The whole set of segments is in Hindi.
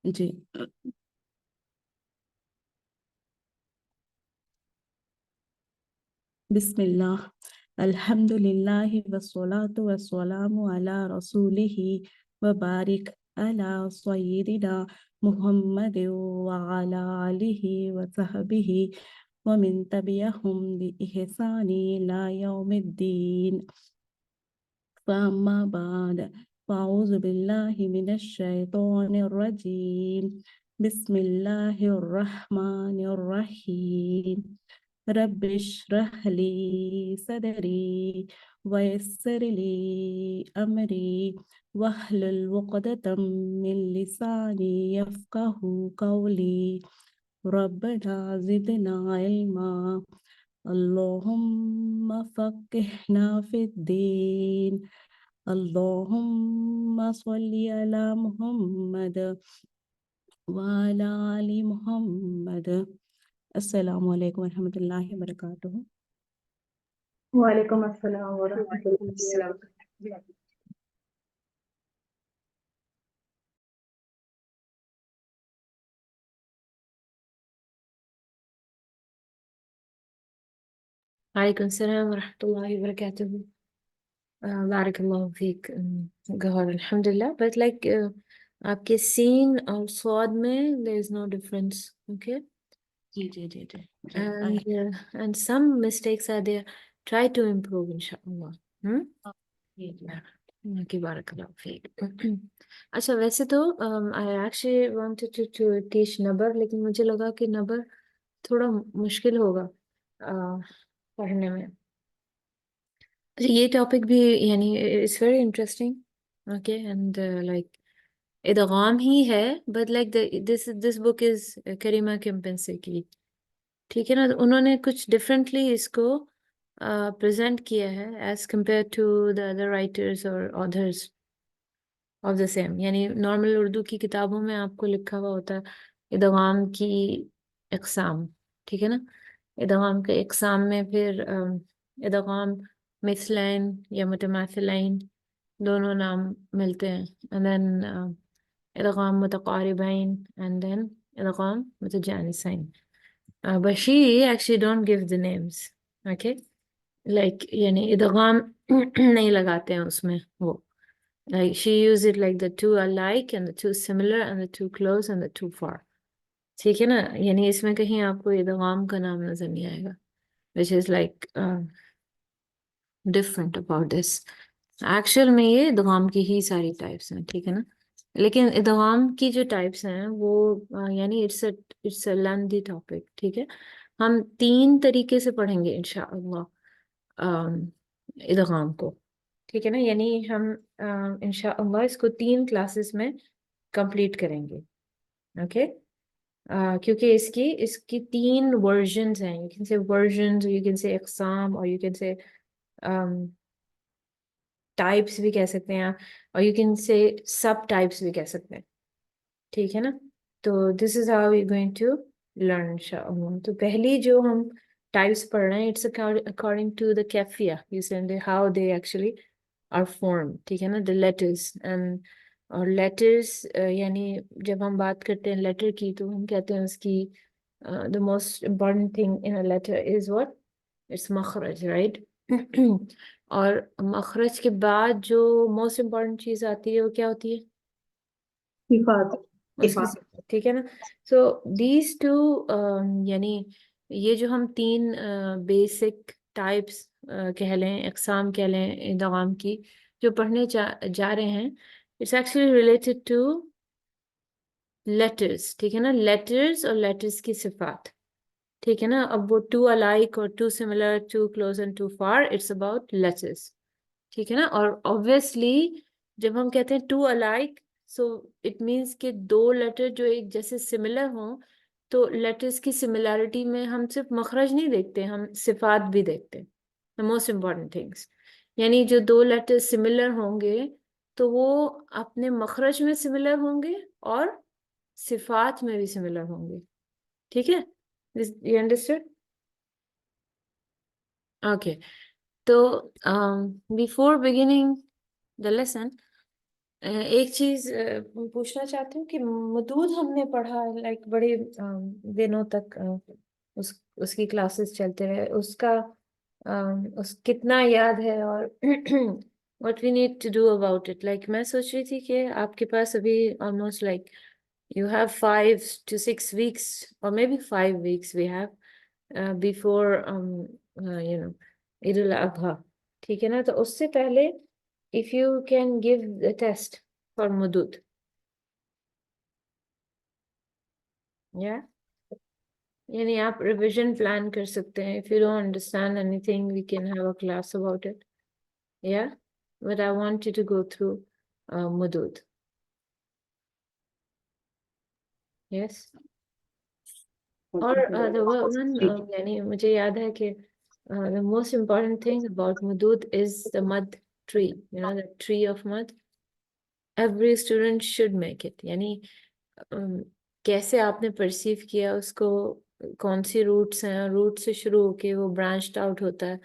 जी। बिस्मिल्लाह। अल्हम्दुलिल्लाहि वस्सलातु वस्सलामु अला रसूलिही व बारिक अला सय्यिदिना मुहम्मद व अला आलिहि व सहबिही व मिन तबिअहुम बि इहसानी इला यौमिद्दीन। फ़अम्मा बाद फ़अऊज़ु बिल्लाहि मिनश शैतानिर रजीम। बिस्मिल्लाहिर रहमानिर रहीम। रब्बिश्रह ली सदरी वयस्सिर ली अमरी वहलुल उक़दतम मिन लिसानी यफ़क़हू क़ौली। रब्बना ज़िदना इल्मा अल्लाहुम्मा फ़क़्हिना फ़िद्दीन। अल्लाहुम्मा सल्लि अला मुहम्मद व अला आलि मुहम्मद। अस्सलामु अलैकुम वरहमतुल्लाहि वबरकातुहू। वालेकुम अस्सलाम वरहमतुल्लाहि वबरकातुहू। वालेकुम अस्सलाम वरहमतुल्लाहि वबरकातुहू। बारकल्लाहु फीक गौहर, अल्हम्दुलिल्लाह। बट लाइक आपके सीन और स्वाद में there is no difference, okay? जी जी जी जी। And some mistakes are there. Try to improve, inshallah. जी जी। Okay, barakallahu feek. अच्छा, वैसे तो I actually wanted to teach नबर, लेकिन मुझे लगा कि नबर थोड़ा मुश्किल होगा पढ़ने में। ये टॉपिक भी यानी it's very interesting, okay? And like इदगाम ही है, but like this book is करीमा किम्पेंसे की, ठीक है ना? तो उन्होंने कुछ डिफरेंटली इसको प्रेजेंट किया है as compare to the other writers और ऑथर्स ऑफ द सेम। यानी नॉर्मल उर्दू की किताबों में आपको लिखा हुआ होता है इदगाम की इक़साम, ठीक है ना? इदगाम के इक़साम में फिर इदगाम मिसलैन या मुतमासिलैन दोनों नाम मिलते हैं, एंड देन इदगाम मुतक़ारिबैन, एंड देन इदगाम मुतजानिसैन। But she actually don't give the names, okay? Like यानी इदगाम नहीं लगाते हैं उसमें वो, like she use it like the two alike and the two similar and the two close and the two far, ठीक है ना? यानी इसमें कहीं आपको इदगाम का नाम नजर नहीं आएगा, which is like different about this. Actual में ये इदगाम की ही सारी टाइप्स हैं, ठीक है ना? लेकिन इदगाम की जो टाइप्स हैं वो यानी इट्स अ लेंथी टॉपिक, ठीक है? हम 3 तरीके से पढ़ेंगे इंशाअल्लाह इदगाम को, ठीक है ना? यानी हम इंशाअल्लाह इसको 3 क्लासेस में कंप्लीट करेंगे, ओके? क्योंकि इसकी 3 वर्जन्स हैं। You can say versions, you can say इक़साम, और यू कैन से टाइप्स भी कह सकते हैं आप, और यू कैन से सब टाइप्स भी कह सकते हैं, ठीक है ना? तो this is how you going to learn इंशाअल्लाह। तो पहली जो हम टाइप्स पढ़ रहे हैं, इट्स अकॉर्डिंग टू द कैफिया, you say how they actually are form, ठीक है ना? द लेटर्स एंड, और लेटर्स यानी जब हम बात करते हैं लेटर की, तो हम कहते हैं उसकी the most important thing in a letter is what? It's मखरज, राइट? और मखरज के बाद जो मोस्ट इम्पॉर्टेंट चीज आती है वो क्या होती है? सिफात। उसकी सिफत, ठीक है ना? सो दीज टू यानी ये जो हम 3 बेसिक टाइप्स कह लें, इक़साम कह लें इदगाम की, जो पढ़ने जा रहे हैं, it's actually related two letters, ठीक है ना? लेटर्स और लेटर्स की सिफात, ठीक है ना? अब वो टू अलाइक और too similar, too close and too far, it's about letters, ठीक है ना? और ऑब्वियसली जब हम कहते हैं too alike, so it means कि 2 लेटर जो एक जैसे सिमिलर हों, तो लेटर्स की सिमिलैरिटी में हम सिर्फ मखरज नहीं देखते, हम सिफात भी देखते हैं, द मोस्ट इम्पॉर्टेंट थिंग्स। यानी जो 2 लेटर सिमिलर होंगे तो वो अपने मखरज में सिमिलर होंगे और सिफात में भी सिमिलर होंगे, ठीक है? You understood? ओके। तो बिफोर बिगिनिंग the lesson, एक चीज पूछना चाहती हूँ कि मदूद हमने पढ़ा लाइक बड़े दिनों तक उसकी क्लासेस चलते रहे, उसका उस कितना याद है और what we need to do about it. Like मैं सोच रही थी कि आपके पास अभी almost like you have 5 to 6 weeks or maybe 5 weeks we have before Eid al-Adha, ठीक है ना? तो उससे पहले if you can give the test for Mudud, yeah, यानी आप रिविजन प्लान कर सकते हैं। if you don't understand anything we can have a class about it, yeah, but I want you to go through Mudud, yes। और the one यानी मुझे याद है कि the most important thing about Mudud is the mud tree, you know, the tree of mud. Every student should make it। यानी कैसे आपने परसीव किया उसको, कौन सी रूट्स हैं, रूट से शुरू होके वो ब्रांच्ड आउट होता है।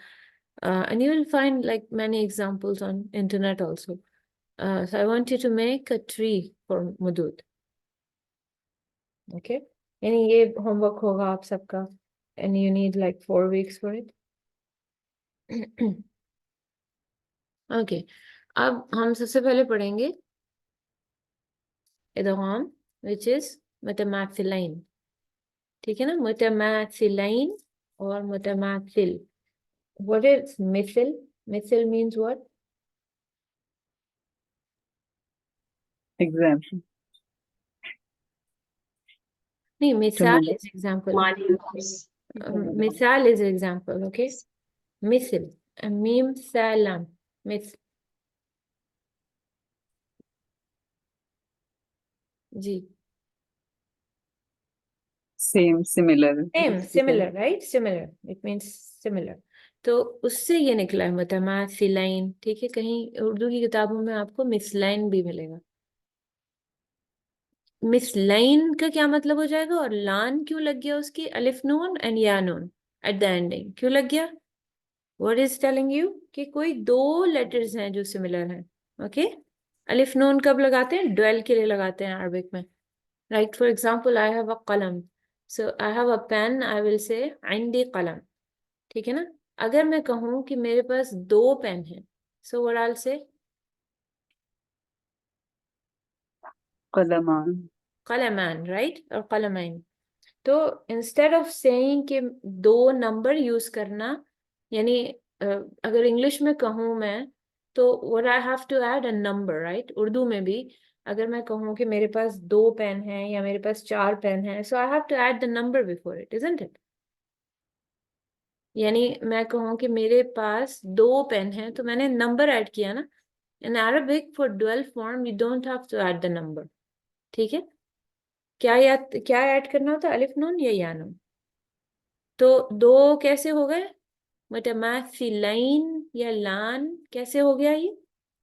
and you will find like many examples on internet also। so I want you to make a tree for Mudud, okay। यानी ये होमवर्क होगा आप सबका and you need like 4 weeks for it। okay, अब हम सबसे पहले पढ़ेंगे इदगाम which is मुतमाथिलैन, ठीक है ना? मुतमाथिलैन और मुतमाथिल। What is mithil? Mithil means what? Example. नहीं, मिसाल Similar. is example। मिसाल is example, okay? Mithil, meme सलाम, myth, ji, Same, similar. same, basically. similar, right? Similar, it means similar। तो उससे ये निकला है मुतमाथिलैन, ठीक है? कहीं उर्दू की किताबों में आपको मिसलाइन भी मिलेगा। मिसलाइन का क्या मतलब हो जाएगा? और लान क्यों लग गया उसकी? अलिफ नून एंड या नून एट द एंडिंग क्यों लग गया? What is telling you कि कोई दो लेटर्स हैं जो सिमिलर हैं, ओके? अलिफ नून कब लगाते हैं? ड्वेल के लिए लगाते हैं अरबिक में, right? For example I have a कलम, so I have a pen, I will say इंदी कलम, ठीक है ना? अगर मैं कहूँ कि मेरे पास दो पेन हैं, so what I will say Qalaman. कलमान, राइट? और कलमैन। तो इंस्टेड ऑफ सेइंग कि दो नंबर यूज करना, यानी अगर इंग्लिश में कहूँ मैं तो what I have to add a number, right? Urdu में भी अगर मैं कहूँ कि मेरे पास दो पेन हैं या मेरे पास 4 पेन हैं, so I have to add the number before it, isn't it? यानी मैं कहूँ कि मेरे पास दो पेन हैं तो मैंने नंबर ऐड किया ना। In Arabic for dual form you don't have to add the number, ठीक है? क्या ऐड करना होता है? अलिफ नून या नून। तो दो कैसे हो गए? मुतमाथिलैन या लान कैसे हो गया ये?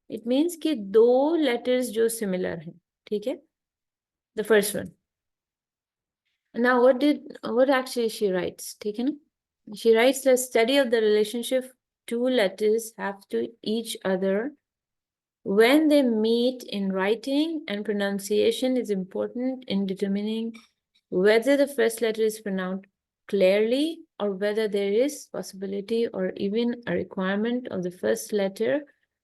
इट मीन्स कि दो लेटर्स जो सिमिलर हैं, ठीक है? The first one. Now what actually she writes, ठीक है ना? She writes the study of the relationship two letters have to each other when they meet in writing, and pronunciation is important in determining whether the first letter is pronounced clearly or whether there is possibility or even a requirement of the first letter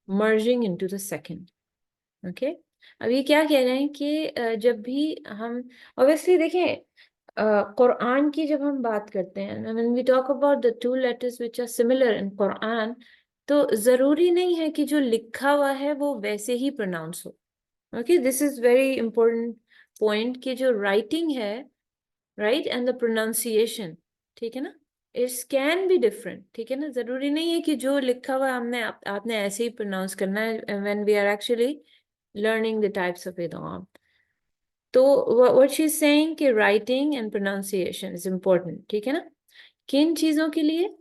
merging into the second, okay? अब ये क्या कह रहे हैं कि जब भी हम obviously देखें कुरान की जब हम बात करते हैं, when we talk about the two letters which are similar in Quran, तो जरूरी नहीं है कि जो लिखा हुआ है वो वैसे ही प्रोनाउंस हो, okay? This is very important point कि जो राइटिंग है, राइट, एंड द प्रोनाउंसिएशन, ठीक है ना, इट्स कैन बी डिफरेंट, ठीक है ना? जरूरी नहीं है कि जो लिखा हुआ हमने आपने ऐसे ही प्रोनाउंस करना है when we are actually learning the types of इदगाम। तो व्हाट शी इज सेइंग कि writing and pronunciation is important, ठीक है ना? किन चीजों के लिए?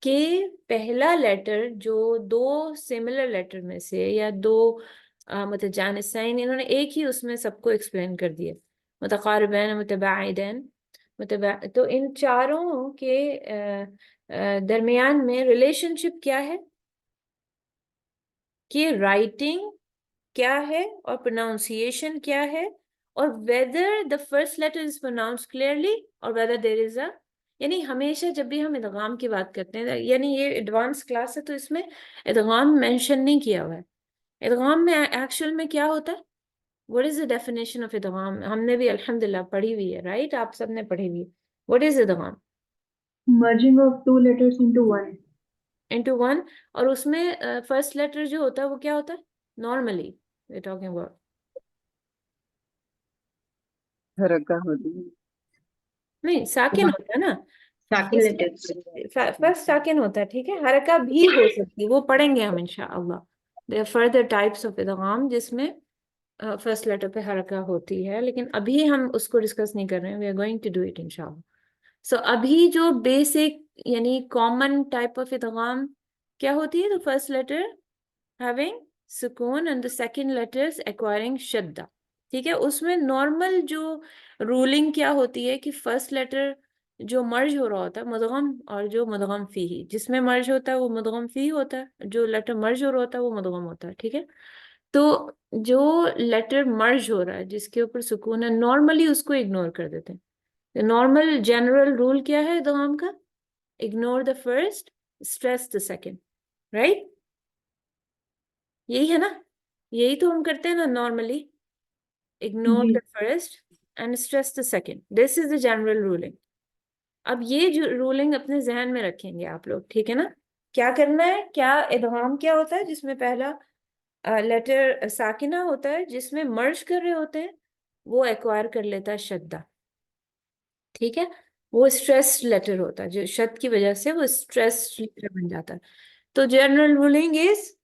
कि पहला लेटर जो दो सिमिलर लेटर में से या दो मुतजानिसैन, इन्होंने एक ही उसमें सबको एक्सप्लेन कर दिया, मुतकारिबैन, मुतबाइदैन, तो इन चारों के दरमियान में रिलेशनशिप क्या है? कि राइटिंग क्या है और प्रोनाउंसिएशन क्या है, और whether the first letter is pronounced clearly और वेदर देयर इज अ, यानी हमेशा जब भी हम इदगाम की बात करते हैं, यानी ये एडवांस क्लास है तो इसमें इदगाम मेंशन नहीं किया हुआ है। इदगाम में एक्चुअल में क्या होता है, what is the definition of इदगाम, हमने भी अल्हम्दुलिल्लाह पढ़ी हुई है, राइट, आप सबने पढ़ी हुई है। व्हाट इज इदगाम? merging of two letters into one. Into one, और उसमें फर्स्ट लेटर जो होता है वो क्या होता है नॉर्मली वी टॉकिंग अबाउट? हरका होती है। नहीं, साकिन होता है ना, Second letters. फर्स्ट साकिन होता है, ठीक है, हरका भी हो सकती है, वो पढ़ेंगे हम इंशाअल्लाह। देयर फर्दर टाइप्स ऑफ इदगाम जिसमें फर्स्ट लेटर पे हरका होती है, लेकिन अभी हम उसको डिस्कस नहीं कर रहे हैं, we are going to do it इंशाअल्लाह। सो अभी जो बेसिक यानी कॉमन टाइप ऑफ इदगाम क्या होती है, तो फर्स्ट लेटर हैविंग सुकून and the second letters acquiring शद्दा, ठीक है। उसमें नॉर्मल जो रूलिंग क्या होती है कि फर्स्ट लेटर जो मर्ज हो रहा होता है मुदगम, और जो मुदगम फीही, जिसमें मर्ज होता है वो मुदगम फीही होता है, जो लेटर मर्ज हो रहा होता है वो मुदगम होता है, ठीक है। तो जो लेटर मर्ज हो रहा है जिसके ऊपर सुकून है, नॉर्मली उसको इग्नोर कर देते हैं। नॉर्मल जनरल रूल क्या है इदगाम का? Ignore the first, stress the second, right, यही है ना, यही तो हम करते हैं ना नॉर्मली, इग्नोर जी the first and stress the second, this is the general ruling. अब ये जो रूलिंग अपने जहन में रखेंगे आप लोग, ठीक है ना। क्या करना है, क्या इदगाम क्या होता है जिसमें पहला लेटर साकिना होता है, जिसमें मर्ज कर रहे होते हैं वो एक्वायर कर लेता है शद्दा, ठीक है। वो स्ट्रेस लेटर होता है, जो शद की वजह से वो स्ट्रेस लेटर बन जाता है। तो general ruling is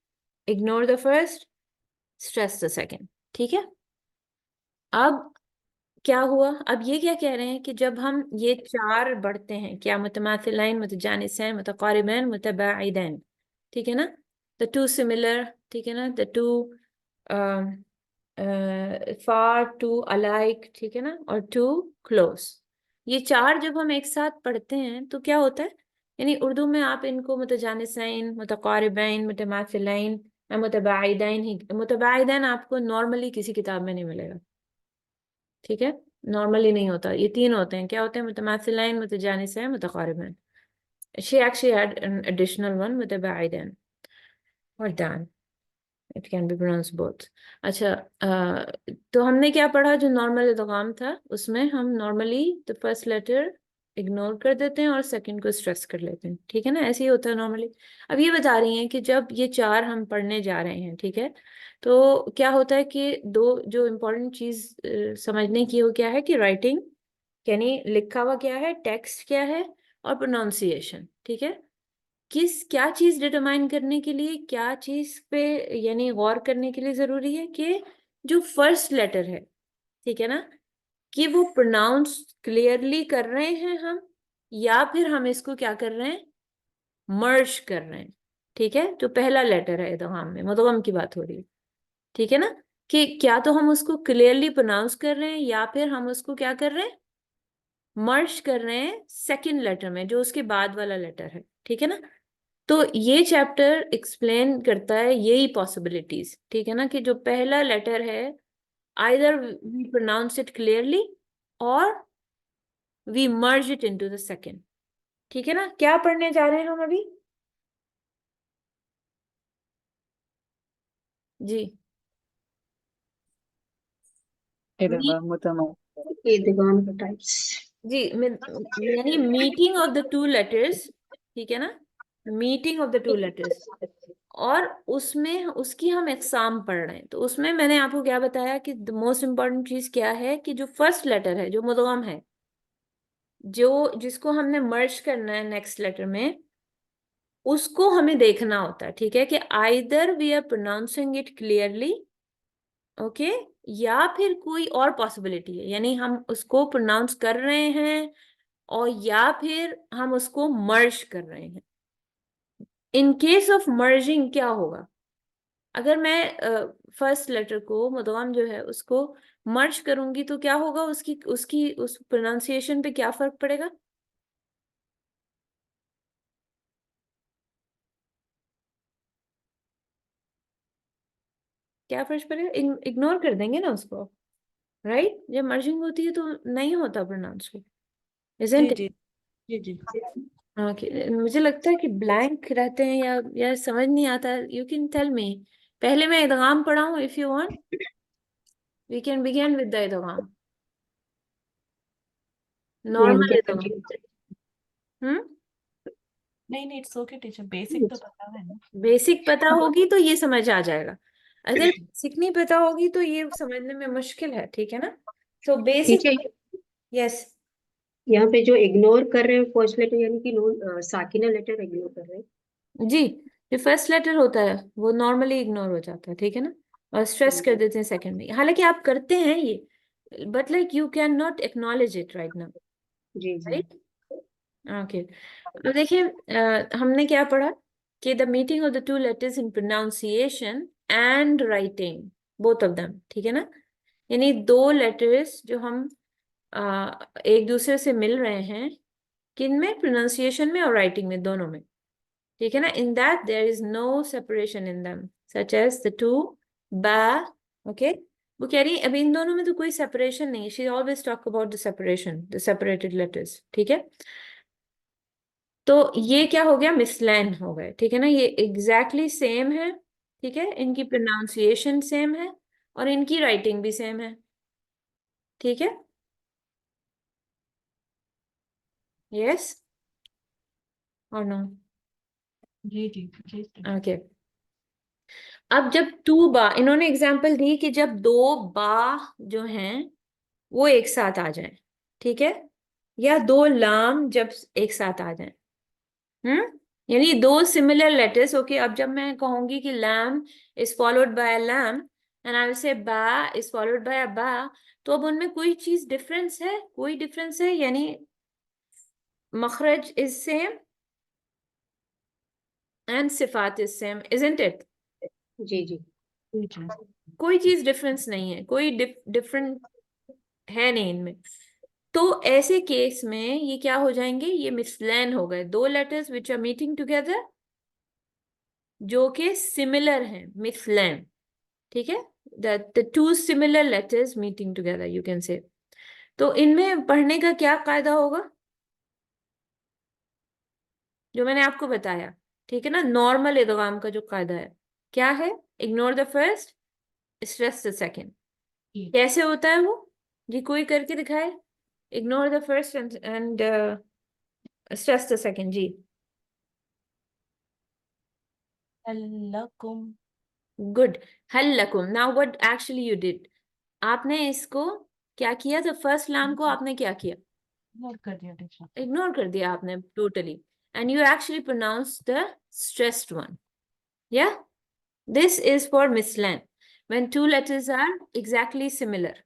ignore the first, stress the second, ठीक है। अब क्या हुआ, अब ये क्या कह रहे हैं कि जब हम ये चार बढ़ते हैं, क्या मुतमाथिलैन, मुतजानिसैन, मुतकारिबैन, मुतबाइदैन, ठीक है ना, द टू सिमिलर, ठीक है ना, the to far too alike, ठीक है ना, और टू क्लोज, ये चार जब हम एक साथ पढ़ते हैं तो क्या होता है, यानी उर्दू में आप इनको मुतजानिसैन, मुतकारिबैन, मुतमाथिलैन या मुतबाइदैन ही, मुतबाइदैन आपको नॉर्मली किसी किताब में नहीं मिलेगा, ठीक है, नॉर्मली नहीं होता, ये तीन होते हैं, क्या होते हैं, मुतमाथिलैन, मुतजानिसैन, मुतकारिबैन। she actually had an additional one मुतबाइदैन और दैन, it can be pronounce both. अच्छा, तो हमने क्या पढ़ा, जो नॉर्मल इदगाम था उसमें हम normally the first letter ignore कर देते हैं और सेकंड को स्ट्रेस कर लेते हैं, ठीक है ना, ऐसे ही होता है नॉर्मली। अब ये बता रही हैं कि जब ये चार हम पढ़ने जा रहे हैं, ठीक है, तो क्या होता है कि दो जो इम्पोर्टेंट चीज समझने की, वो क्या है कि राइटिंग, यानी लिखा हुआ क्या है, टेक्स्ट क्या है, और प्रोनाउंसिएशन, ठीक है। किस क्या चीज डिटरमाइन करने के लिए, क्या चीज पे यानी गौर करने के लिए जरूरी है कि जो फर्स्ट लेटर है, ठीक है ना, कि वो प्रोनाउंस क्लियरली कर रहे हैं हम, या फिर हम इसको क्या कर रहे हैं, मर्ज कर रहे हैं, ठीक है, जो पहला लेटर है इदगाम में, मुदगम की बात हो रही है, ठीक है ना, कि क्या तो हम उसको क्लियरली प्रोनाउंस कर रहे हैं या फिर हम उसको क्या कर रहे हैं, मर्ज कर रहे हैं सेकंड लेटर में, जो उसके बाद वाला लेटर है, ठीक है ना। तो ये चैप्टर एक्सप्लेन करता है यही पॉसिबिलिटीज, ठीक है ना, कि जो पहला लेटर है either we pronounce it clearly और we merge it into the second, ठीक है ना। क्या पढ़ने जा रहे हैं हम अभी? जी, इदगाम मुतमाथिल। इदगाम के टाइप्स। जी, यानी meeting of the two letters, ठीक है ना, meeting of the two letters, और उसमें उसकी हम एग्जाम पढ़ रहे हैं। तो उसमें मैंने आपको क्या बताया कि द मोस्ट इम्पोर्टेंट चीज क्या है, कि जो फर्स्ट लेटर है जो मुदगम है, जो जिसको हमने मर्ज करना है नेक्स्ट लेटर में, उसको हमें देखना होता है, ठीक है, कि either we are pronouncing it clearly, okay, या फिर कोई और पॉसिबिलिटी है, यानी हम उसको प्रोनाउंस कर रहे हैं और या फिर हम उसको मर्ज कर रहे हैं। इन केस ऑफ मर्जिंग क्या होगा, अगर मैं फर्स्ट लेटर को मुदगम जो है उसको मर्ज करूंगी तो क्या होगा, उसकी उसकी उस प्रोनाउंसिएशन पे क्या फर्क पड़ेगा? क्या फर्क पड़ेगा, इग्नोर कर देंगे ना उसको, राइट? जब मर्जिंग होती है तो नहीं होता प्रोनाउंस को, जी isn't it? जी जी जी हाँ, मुझे लगता है कि ब्लैंक रहते हैं या समझ नहीं आता। यू कैन टेल मी, पहले मैं इदगाम पढ़ाऊं, if you want we can begin with the इदगाम, नहीं नॉर्मल मुझे इदगाम। हम्म नहीं नहीं, इट्स ओके टीचर, बेसिक तो पता है ना। बेसिक पता होगी तो ये समझ आ जाएगा, अगर बेसिक नहीं पता होगी तो ये समझने में मुश्किल है, ठीक है ना? तो बेसिक, टीचर, यस यहाँ पे जो इग्नोर कर रहे हैं फर्स्ट लेटर यानी कि नॉन साकिना लेटर इग्नोर कर रहे हैं। जी, जो फर्स्ट लेटर होता है वो नॉर्मली इग्नोर हो जाता है, ठीक है ना, और स्ट्रेस कर देते हैं सेकंड में, हालांकि आप करते हैं ये, but like you can not acknowledge it right now, जी जी। राइट? ओके, अब देखिए हमने क्या पढ़ा कि the meeting of the two letters in pronunciation and writing, both of them, ठीक है ना, यानी दो लेटर्स जो हम एक दूसरे से मिल रहे हैं, किन में, प्रोनाउंसिएशन में और राइटिंग में, दोनों में, ठीक है ना, in that there is no separation in them, such as the two बा, ओके, वो कह रही है अभी इन दोनों में तो कोई सेपरेशन नहीं है, she always talk about the separation, the separated letters, ठीक है, तो ये क्या हो गया, मिसलैन हो गए, ठीक है ना, ये एग्जैक्टली सेम है, ठीक है, इनकी प्रोनाउंसिएशन सेम है और इनकी राइटिंग भी सेम है, ठीक है, यस और नो? जी जी जी ओके, अब जब टू बा, इन्होंने एग्जांपल दी कि जब दो बा जो हैं वो एक साथ आ जाएं, ठीक है, या दो लाम जब एक साथ आ जाएं, यानी दो सिमिलर लेटर्स, ओके, अब जब मैं कहूंगी कि लैम इज फॉलोड बाय लैम एंड आई विल से बा इज फॉलोड बाय बा, तो अब उनमें कोई चीज डिफरेंस है, कोई डिफरेंस है, यानी मखरज इज सेम एंड सिफात इज सेम, इजंट इट? जी जी। जी जी कोई चीज डिफरेंस नहीं है, कोई डिफरेंट है नहीं इनमें, तो ऐसे केस में ये क्या हो जाएंगे, ये मिसलैन हो गए, दो letters which are meeting together जो कि सिमिलर हैं, मिसलैन, ठीक है, the two similar letters meeting together you can say, तो इनमें पढ़ने का क्या कायदा होगा, जो मैंने आपको बताया, ठीक है ना, नॉर्मल इदगाम का जो कायदा है क्या है, ignore the first, stress the second, जी। कैसे होता है वो, जी कोई करके दिखाए, ignore the first and stress the second, जी लकुम। गुड, हल लकुम, now what actually you did, आपने इसको क्या किया, तो फर्स्ट लाम को आपने क्या किया, नोट कर दिया टीचर। इग्नोर कर दिया आपने totally, and you actually pronounce the stressed one, या दिस इज फॉर मिसलैन when two letters are exactly similar,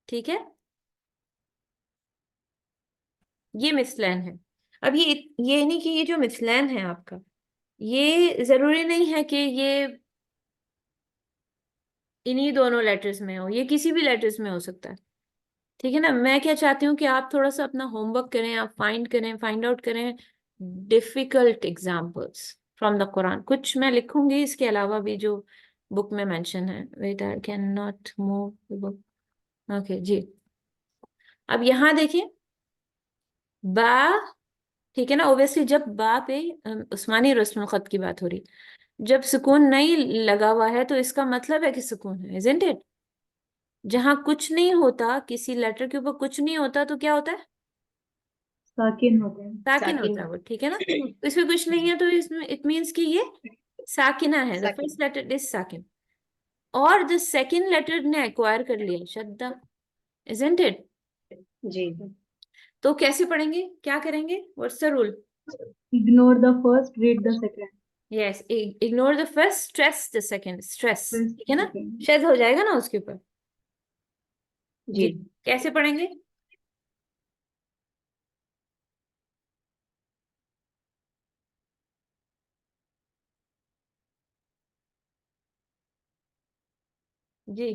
ठीक है, ये मिसलैन है। अब ये नहीं कि ये जो मिसलैन है आपका, ये जरूरी नहीं है कि ये इन्हीं दोनों लेटर्स में हो, ये किसी भी लेटर्स में हो सकता है, ठीक है ना, मैं क्या चाहती हूँ कि आप थोड़ा सा अपना होमवर्क करें, आप फाइंड करें, फाइंड आउट करें difficult examples from the Quran, कुछ मैं लिखूंगी इसके अलावा भी जो बुक में मेंशन है, wait I can not move the book, okay जी, अब यहाँ देखिए बा, ठीक है ना, ओब्वियसली जब बा पे उस्मानी रस्म खत की बात हो रही, जब सुकून नहीं लगा हुआ है तो इसका मतलब है कि सुकून है, इजंट इट? जहां कुछ नहीं होता, किसी लेटर के ऊपर कुछ नहीं होता तो क्या होता है, साकिन होते हैं। साकिन साकिन होता है वो, ठीक है ना, तो इसमें कुछ नहीं है तो इसमें इट मीन्स कि ये साकिना है, द साकिन। फर्स्ट लेटर इज साकिन, और द सेकंड लेटर ने एक्वायर कर लिया शद्दा, इजंट इट? जी तो कैसे पढ़ेंगे, क्या करेंगे, what's the rule? Ignore the first, read the second. Yes, ignore the first, stress the second, stress, Press ठीक है the ना, second. शेद हो जाएगा ना उसके ऊपर, जी। जी कैसे पढ़ेंगे, जी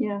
yeah.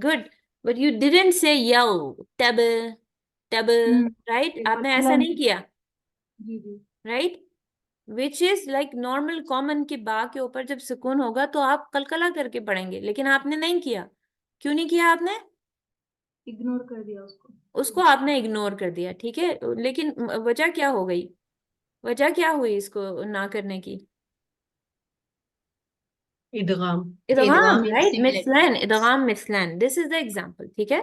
Good, but you didn't say यव तब, टेबल, राइट? आपने ऐसा नहीं किया, जी जी। Right? Which is like normal common की बा के ऊपर जब सुकून होगा तो आप कलकला करके पढ़ेंगे, लेकिन आपने नहीं किया। क्यों नहीं किया आपने? इग्नोर कर दिया उसको। उसको आपने इग्नोर कर दिया, ठीक है। लेकिन वजह क्या हो गई, वजह क्या हुई इसको ना करने की? इदगाम। इदगाम, in राइट? similar मिसलन, letters. इदगाम मिसलन, दिस इज द एग्जांपल, ठीक है।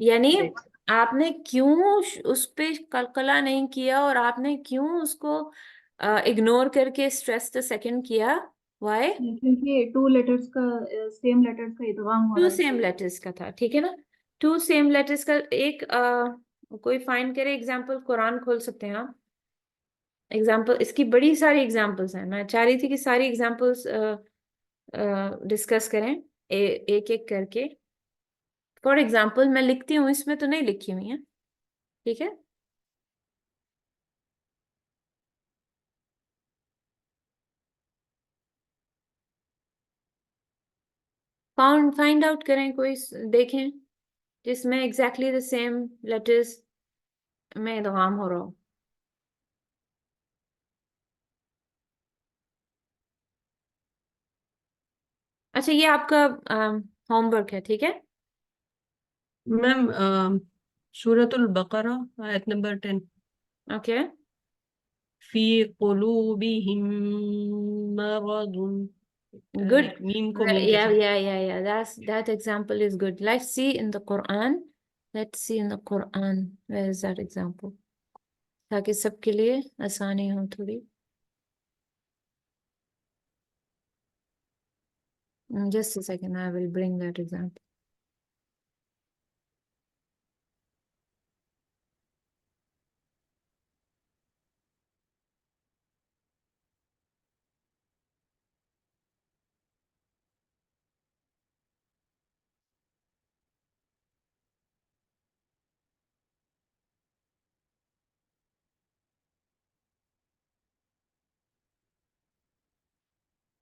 यानी Right. आपने क्यों उस पे कलकला नहीं किया और आपने क्यों उसको इग्नोर करके स्ट्रेस द सेकंड किया? व्हाई? क्योंकि टू लेटर्स का सेम लेटर्स का इदगाम हो टू रहा है। सेम लेटर्स का था, ठीक है ना। टू सेम लेटर्स का एक कोई फाइंड करे एग्जांपल, कुरान खोल सकते हैं आप। एग्जांपल, इसकी बड़ी सारी एग्जांपल्स हैं, मैं चाह रही थी कि सारी एग्जांपल्स डिस्कस करें एक एक करके। फॉर एग्जाम्पल मैं लिखती हूँ, इसमें तो नहीं लिखी हुई है, ठीक है। फाइंड आउट करें, कोई देखें जिसमें एग्जैक्टली द सेम लेटर्स में इदगाम हो रहा हो। अच्छा, ये आपका होमवर्क है, ठीक है। मैम सूरतुल बकरा आयत नंबर 10। ओके, फी कुलूबिहिम मरदुन। good. मीम को मीम के Yeah, साथ। yeah. That example is good. Let's see in the Quran. Let's see in the Quran. Where is that example? ताकि सबके लिए आसानी हो थोड़ी। Just a second, I will bring that example.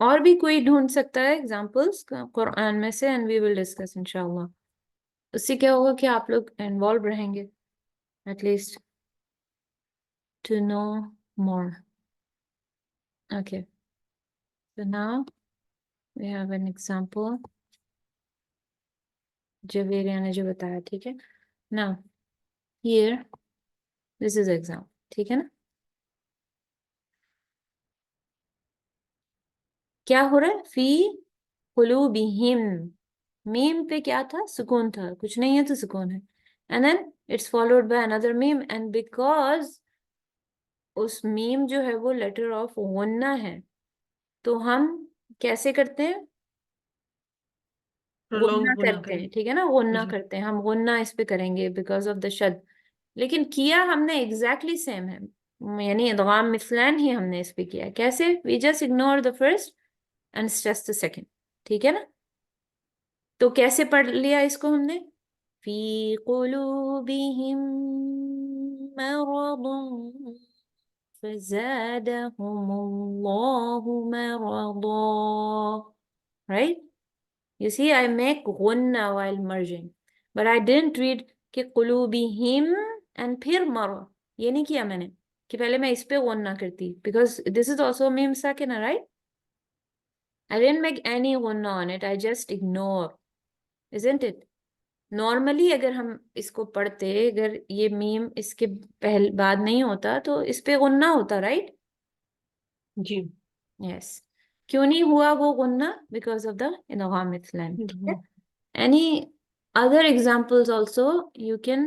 और भी कोई ढूंढ सकता है एग्जाम्पल्स कुरान में से, एंड वी विल डिस्कस इंशाल्लाह। उससे क्या होगा कि आप लोग इन्वॉल्व रहेंगे, at least to know more. Okay, so now we have an example Javeria ने जो बताया, ठीक है। now here this is example, ठीक है ना। क्या हो रहा है? फी कुलूबिहिम, मीम पे क्या था? सुकून था, कुछ नहीं है तो सुकून है, and then it's followed by another मीम, एंड बिकॉज उस मीम जो है वो लेटर ऑफ गुन्ना है, तो हम कैसे करते हैं? गुन्ना प्रोलॉन्ग गुना करते हैं, करें। ठीक है ना, गुन्ना जी। करते हैं हम, गुन्ना इस पे करेंगे बिकॉज ऑफ द शद। लेकिन किया हमने एग्जैक्टली सेम है, यानी इदगाम मिसलान ही हमने इस पे किया। कैसे? We just ignore the first and stress the second, ठीक है ना। तो कैसे पढ़ लिया इसको हमने? फी कुलूबिहिम मरदुन फज़ादहुमुल्लाहु मरदा, right? You see, I make gunna while merging, but I didn't read कि qulubihim and फिर मर, ये नहीं किया मैंने कि पहले मैं इस पे गुन्ना करती, because this is also मीम साकिना, right? I didn't make any gunna on it, I just ignore, isn't it? Normally अगर हम इसको पढ़ते, अगर ये मीम इसके पहले बाद नहीं होता तो इस पे गुन्ना होता, राइट? जी। यस। क्यों नहीं हुआ वो गुन्ना? बिकॉज ऑफ द इदगाम मिथलन, ठीक है। Any other examples also you can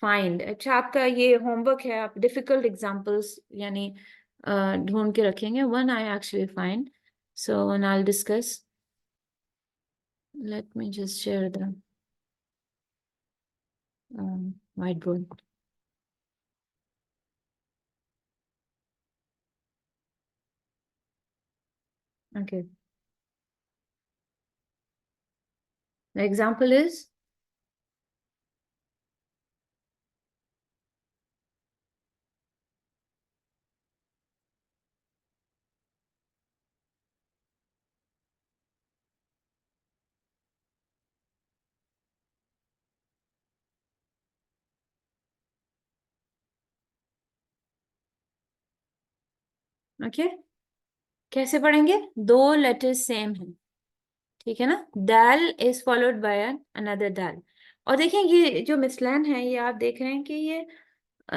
find. अच्छा, आपका ये होमवर्क है, आप डिफिकल्ट एग्जांपल्स यानी ढूंढ के रखेंगे। One I actually find, so one I discuss, let me just share the whiteboard. Okay. The example is okay, कैसे पढ़ेंगे? दो लेटर्स सेम है, ठीक है ना? दाल इज फॉलोड बाय अनदर दाल। और देखें ये जो मिसलैन है, ये आप देख रहे हैं कि ये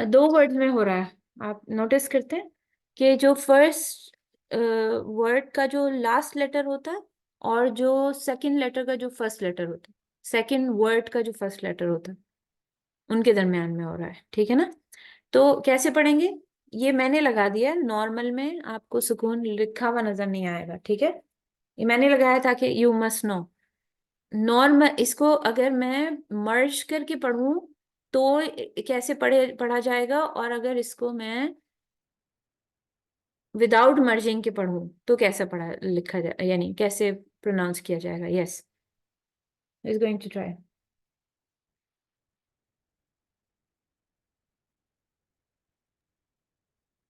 दो वर्ड में हो रहा है। आप नोटिस करते हैं कि जो फर्स्ट वर्ड का जो लास्ट लेटर होता है और जो सेकंड लेटर का जो फर्स्ट लेटर होता है, सेकंड वर्ड का जो फर्स्ट लेटर होता है, उनके दरमियान में हो रहा है, ठीक है ना? तो कैसे पढ़ेंगे? ये मैंने लगा दिया, नॉर्मल में आपको सुकून लिखा हुआ नजर नहीं आएगा, ठीक है? ये मैंने लगाया था कि यू मस्ट नो। नॉर्मल इसको अगर मैं मर्ज करके पढ़ूं तो कैसे पढ़ा जाएगा, और अगर इसको मैं विदाउट मर्जिंग के पढ़ूं तो कैसे लिखा जाए, यानी कैसे प्रोनाउंस किया जाएगा? Yes, is going to try.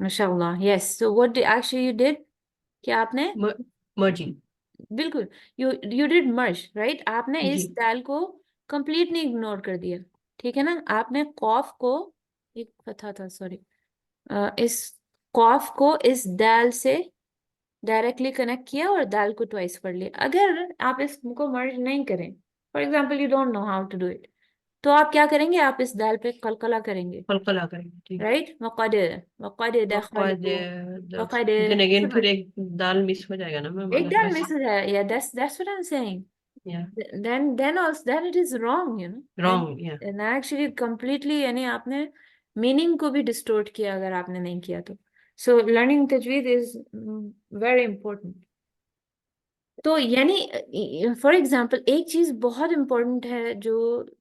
माशाल्लाह, yes. So what actually you did, कि आपने merging. बिल्कुल यू डिड मर्ज, राइट? आपने इस जी दाल को कंप्लीटली इग्नोर कर दिया, ठीक है ना? आपने कॉफ को, एक फतहा था सॉरी, इस कॉफ को इस दाल से डायरेक्टली कनेक्ट किया और दाल को ट्वाइस पढ़ लिया। अगर आप इसको मर्ज नहीं करें, for example you don't know how to do it, तो आप क्या करेंगे? आप इस दाल पे कलकला करेंगे, कलकला करेंगे जी। राइट? वक़द वक़द वक़द दखलू वक़द, लेकिन अगेन फिर एक दाल मिस हो जाएगा ना मैम, एक अगर दाल बस मिस हो जाए, या that's what I'm saying. या Then also then it is wrong, you know. Wrong या And actually completely, यानी आपने मीनिंग को भी डिस्टोर्ट किया अगर आपने नहीं किया तो। So learning tajweed is very important. तो यानी फॉर एग्जाम्पल एक चीज बहुत इम्पोर्टेंट है जो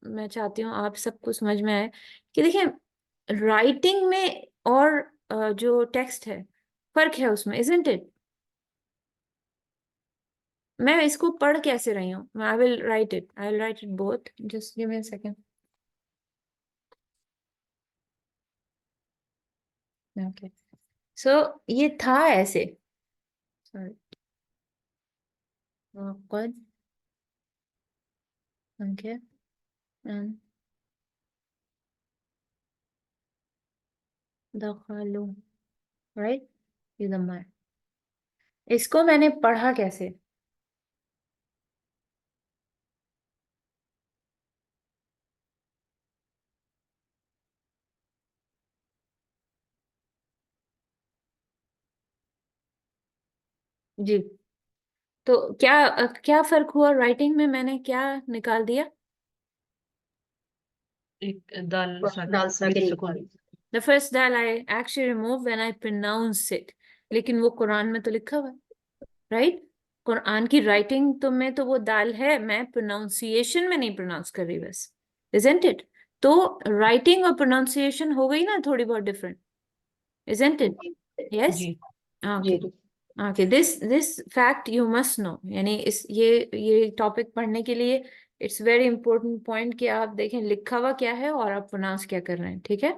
मैं चाहती हूँ आप सबको समझ में आए, कि देखिए राइटिंग में और जो टेक्स्ट है, फर्क है उसमें, इजंट इट? मैं इसको पढ़ कैसे रही हूँ? I will write it both, just give me a second. Okay, so ये था ऐसे, सॉरी, वक़द, ओके, एंड दखलू, राइट? ये दम्मा है। इसको मैंने पढ़ा कैसे? जी, तो क्या फर्क हुआ राइटिंग में? मैंने क्या निकाल दिया? एक दाल दाल विद साकिन सुकून। निकाल। The first dal I actually remove when I pronounce it. लेकिन वो कुरान में तो लिखा हुआ है, राइट? कुरान की राइटिंग तो में तो वो दाल है, मैं प्रोनाउंसिएशन में नहीं प्रोनाउंस कर रही बस, isn't it? तो राइटिंग और प्रोनाउंसिएशन हो गई ना थोड़ी बहुत डिफरेंट, isn't it? Yes? जी Okay. Okay, this fact you must know, यानी इस ये टॉपिक पढ़ने के लिए इट्स वेरी इंपॉर्टेंट पॉइंट कि आप देखें लिखा हुआ क्या है और आप प्रोनाउंस क्या कर रहे हैं, ठीक है?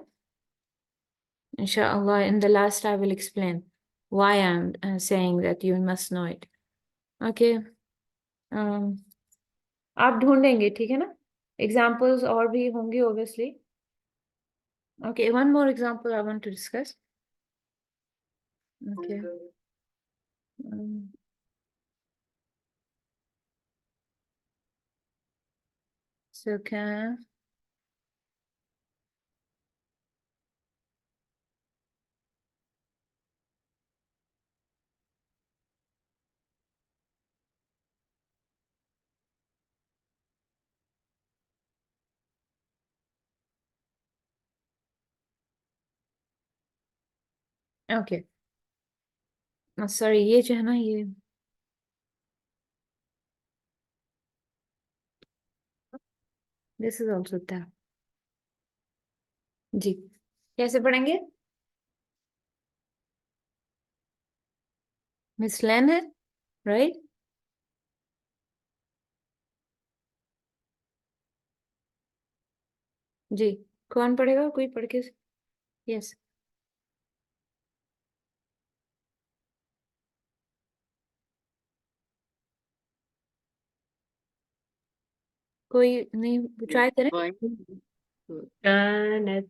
Inshallah, in the last I will explain why I'm saying that you must know it. Okay. आप ढूंढेंगे, ठीक है ना? एग्जाम्पल्स और भी होंगे obviously. Okay, one more example I want to discuss. Okay. So can okay. Sorry, ये जो है ना ये this is also that. जी, कैसे पढ़ेंगे? मिसलेन है, राइट? जी, कौन पढ़ेगा? कोई पढ़ के, यस, कोई नहीं, ट्राई करें। कानत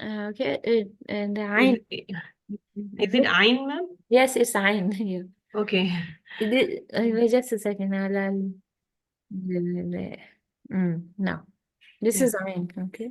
Okay, and the is, Ain. is it Ain, ma'am? Yes, it's Ain. Yeah. Okay. Wait just a second. No, this Yeah. is Ain. Okay.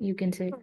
you can say.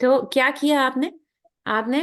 तो क्या किया आपने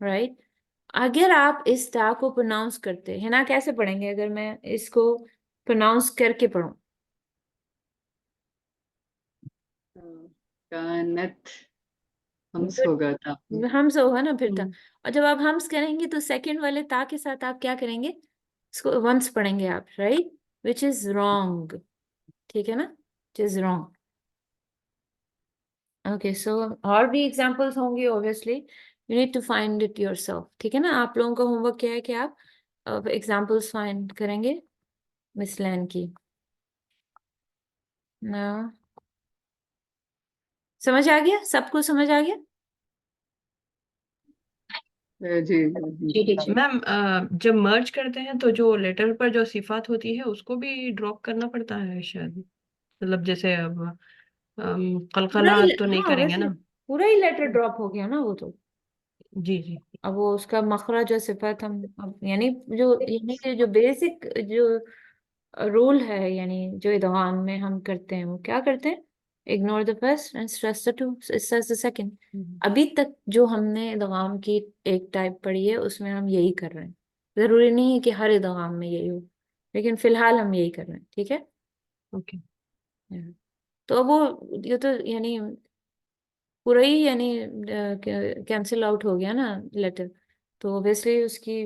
right? अगर आप इस ता को प्रोनाउंस करते है ना, कैसे पढ़ेंगे अगर मैं इसको प्रोनाउंस करके पढ़ूं? कानत हम्स होगा था हम्स होगा ना फिर था। हम्म, और जब आप हम्स करेंगे तो सेकंड वाले ता के साथ आप क्या करेंगे? इसको वंस पढ़ेंगे आप, राइट? विच इज रॉन्ग, ठीक है ना? Which is wrong. Okay, so और भी एग्जांपल्स होंगे obviously, you need to find it yourself, ठीक है ना? आप लोगों का होमवर्क क्या है कि आप एग्जांपल्स फाइंड करेंगे मिस लैन की ना। समझ आ गया? सबको समझ आ गया? जी जी टीचर। मैम जब मर्ज करते हैं तो जो लेटर पर जो सिफात होती है उसको भी ड्रॉप करना पड़ता है शायद, मतलब जैसे अब पूरा कलकला ही, तो नहीं हाँ करेंगे वैसे ना। पूरा ही लेटर ड्रॉप हो गया ना वो तो। जी जी। अब वो उसका मखरज और सिफत हम अब यानी कि जो बेसिक जो रूल है, यानी जो इदगाम में हम करते हैं वो क्या करते हैं? Ignore the first and stress the two, stress the second. अभी तक जो हमने इदगाम की एक टाइप पढ़ी है उसमें हम यही कर रहे हैं। जरूरी नहीं है कि हर इदगाम में यही हो, लेकिन फिलहाल हम यही कर रहे हैं, ठीक है? ओके। तो अब वो ये तो यानी पूरा ही यानी कैंसिल आउट हो गया ना लेटर, तो ऑब्वियसली उसकी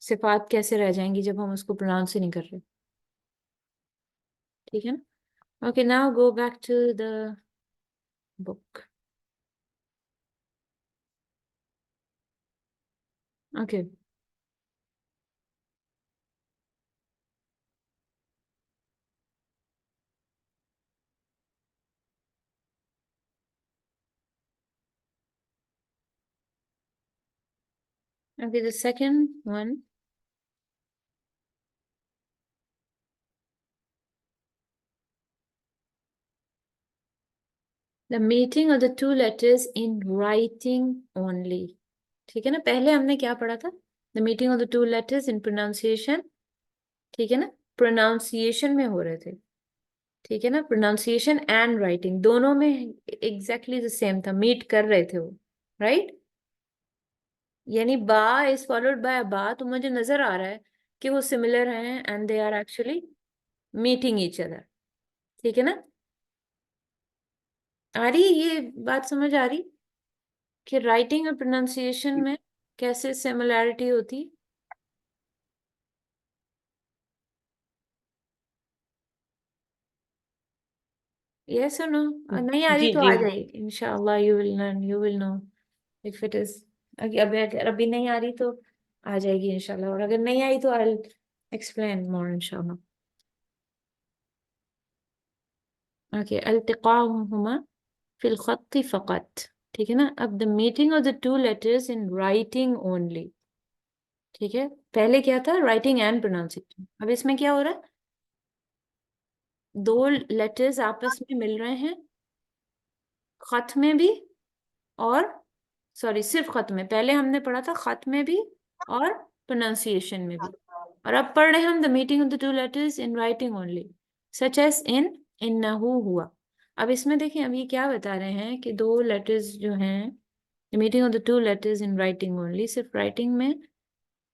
सिफात कैसे रह जाएंगी जब हम उसको प्रोनाउंस ही नहीं कर रहे, ठीक है ना? Okay, now go back to the book. Okay, okay, the second one, the meeting of the two letters in writing only, ठीक है ना? पहले हमने क्या पढ़ा था? The meeting of the two letters in pronunciation, ठीक है ना? प्रोनाउंसिएशन में हो रहे थे, ठीक है ना? प्रोनाउंसिएशन एंड राइटिंग दोनों में एग्जैक्टली द सेम था, मीट कर रहे थे वो, राइट? यानी बा इज फॉलोड बाय बा, तो मुझे नजर आ रहा है कि वो सिमिलर हैं and they are actually meeting each other, ठीक है ना? आ रही ये बात समझ आ रही कि राइटिंग और प्रोनाउंसिएशन में कैसे सिमिलैरिटी होती? यस और नो? नहीं आ रही जी तो जी। आ जाएगी इंशाल्लाह, you will learn, you will know if it is. अगर अभी नहीं आ रही तो आ जाएगी इंशाल्लाह, और अगर नहीं आई तो आई एक्सप्लेन मोर इंशाल्लाह। ओके, अल्तिकाहुमा फिल खत्ति फकत, ठीक है ना? अब the meeting of the two letters in writing only, ठीक है? पहले क्या था? Writing and pronunciation. अब इसमें क्या हो रहा है? दो लेटर्स आपस में मिल रहे हैं, खत में भी और सॉरी सिर्फ खत में। पहले हमने पढ़ा था खत में भी और प्रोनाउंसिएशन में भी, और अब पढ़ रहे हैं हम the meeting of the two letters in writing only, such as in इन्नहु हुआ। अब इसमें देखें, अब ये क्या बता रहे हैं कि दो लेटर्स जो हैं, the meeting of the two letters in writing only, सिर्फ राइटिंग में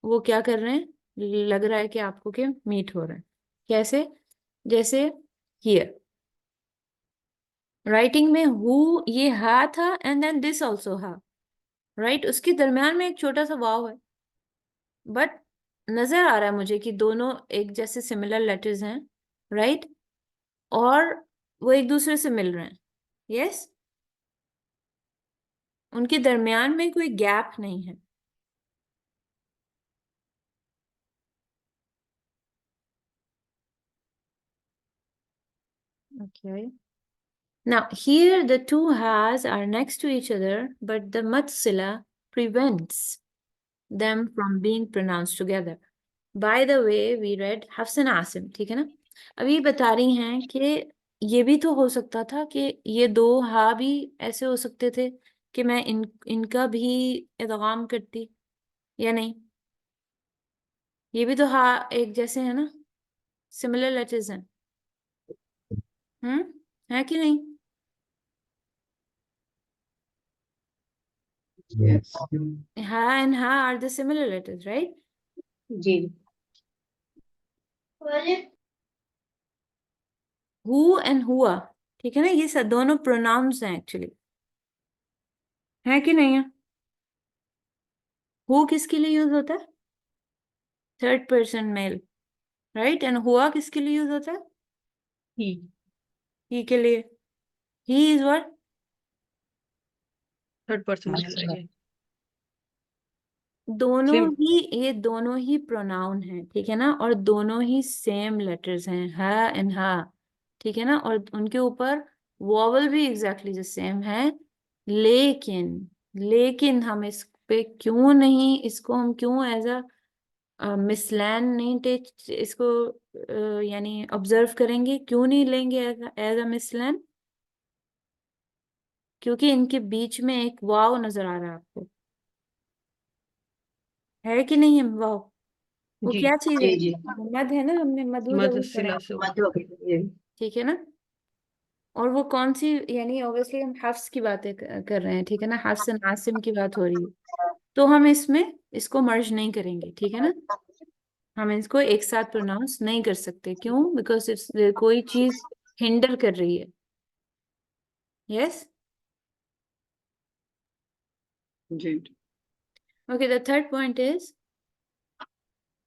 वो क्या कर रहे हैं? लग रहा है कि आपको कि मीट हो रहा है। कैसे? जैसे हियर राइटिंग में हु ये हा था एंड देन दिस ऑल्सो हा, राइट? उसके दरम्यान में एक छोटा सा वाव है, बट नजर आ रहा है मुझे कि दोनों एक जैसे सिमिलर लेटर्स हैं, राइट? और वो एक दूसरे से मिल रहे हैं, यस? उनके दरमियान में कोई गैप नहीं है। Okay, Now here the two has are next to each other, but the mad sila prevents them from being pronounced together. By the way, we read Hafs and Asim, ठीक है ना? अभी बता रही हैं कि ये भी तो हो सकता था कि ये दो हा भी ऐसे हो सकते थे कि मैं इनका भी इदगाम करती, या नहीं? ये भी तो हा एक जैसे है ना, सिमिलर लेटर्स हैं, है कि नहीं? Yes. हा and ha are the similar letters, right? जी हु एंड हुआ, ठीक है ना, ये सब दोनों प्रोनाउंस हैं एक्चुअली, है कि नहीं है? हु किसके लिए यूज होता है? Third person male, right? And हुआ किसके लिए यूज होता है? ही के लिए। He is what? Third person male है। दोनों Same. ही, ये दोनों ही प्रोनाउन हैं, ठीक है ना, और दोनों ही सेम लेटर्स हैं, हा एंड हा, ठीक है ना, और उनके ऊपर वॉवल भी एग्जैक्टली द सेम है। लेकिन हम इस पे क्यों नहीं, इसको हम क्यों एज अ मिसलैंड नहीं टेक इसको यानी ऑब्जर्व करेंगे, क्यों नहीं लेंगे एज अ मिसलैंड? क्योंकि इनके बीच में एक वाव नजर आ रहा है आपको, है कि नहीं है वाव? वो जी क्या चीज है? जी जी मद है ना, हमने मधु मद जरूर पढ़ा सिला है, से मध्य वगैरह, जी ठीक है ना। और वो कौन सी, यानी ऑब्वियसली हम हफ्स की बातें कर रहे हैं, ठीक है ना, हफ्स एंड आसिम की बात हो रही है, तो हम इसमें इसको मर्ज नहीं करेंगे, ठीक है ना, हम इसको एक साथ प्रोनाउंस नहीं कर सकते, क्यों? बिकॉज इट्स कोई चीज हिंडर कर रही है। यस, जी okay, the third point is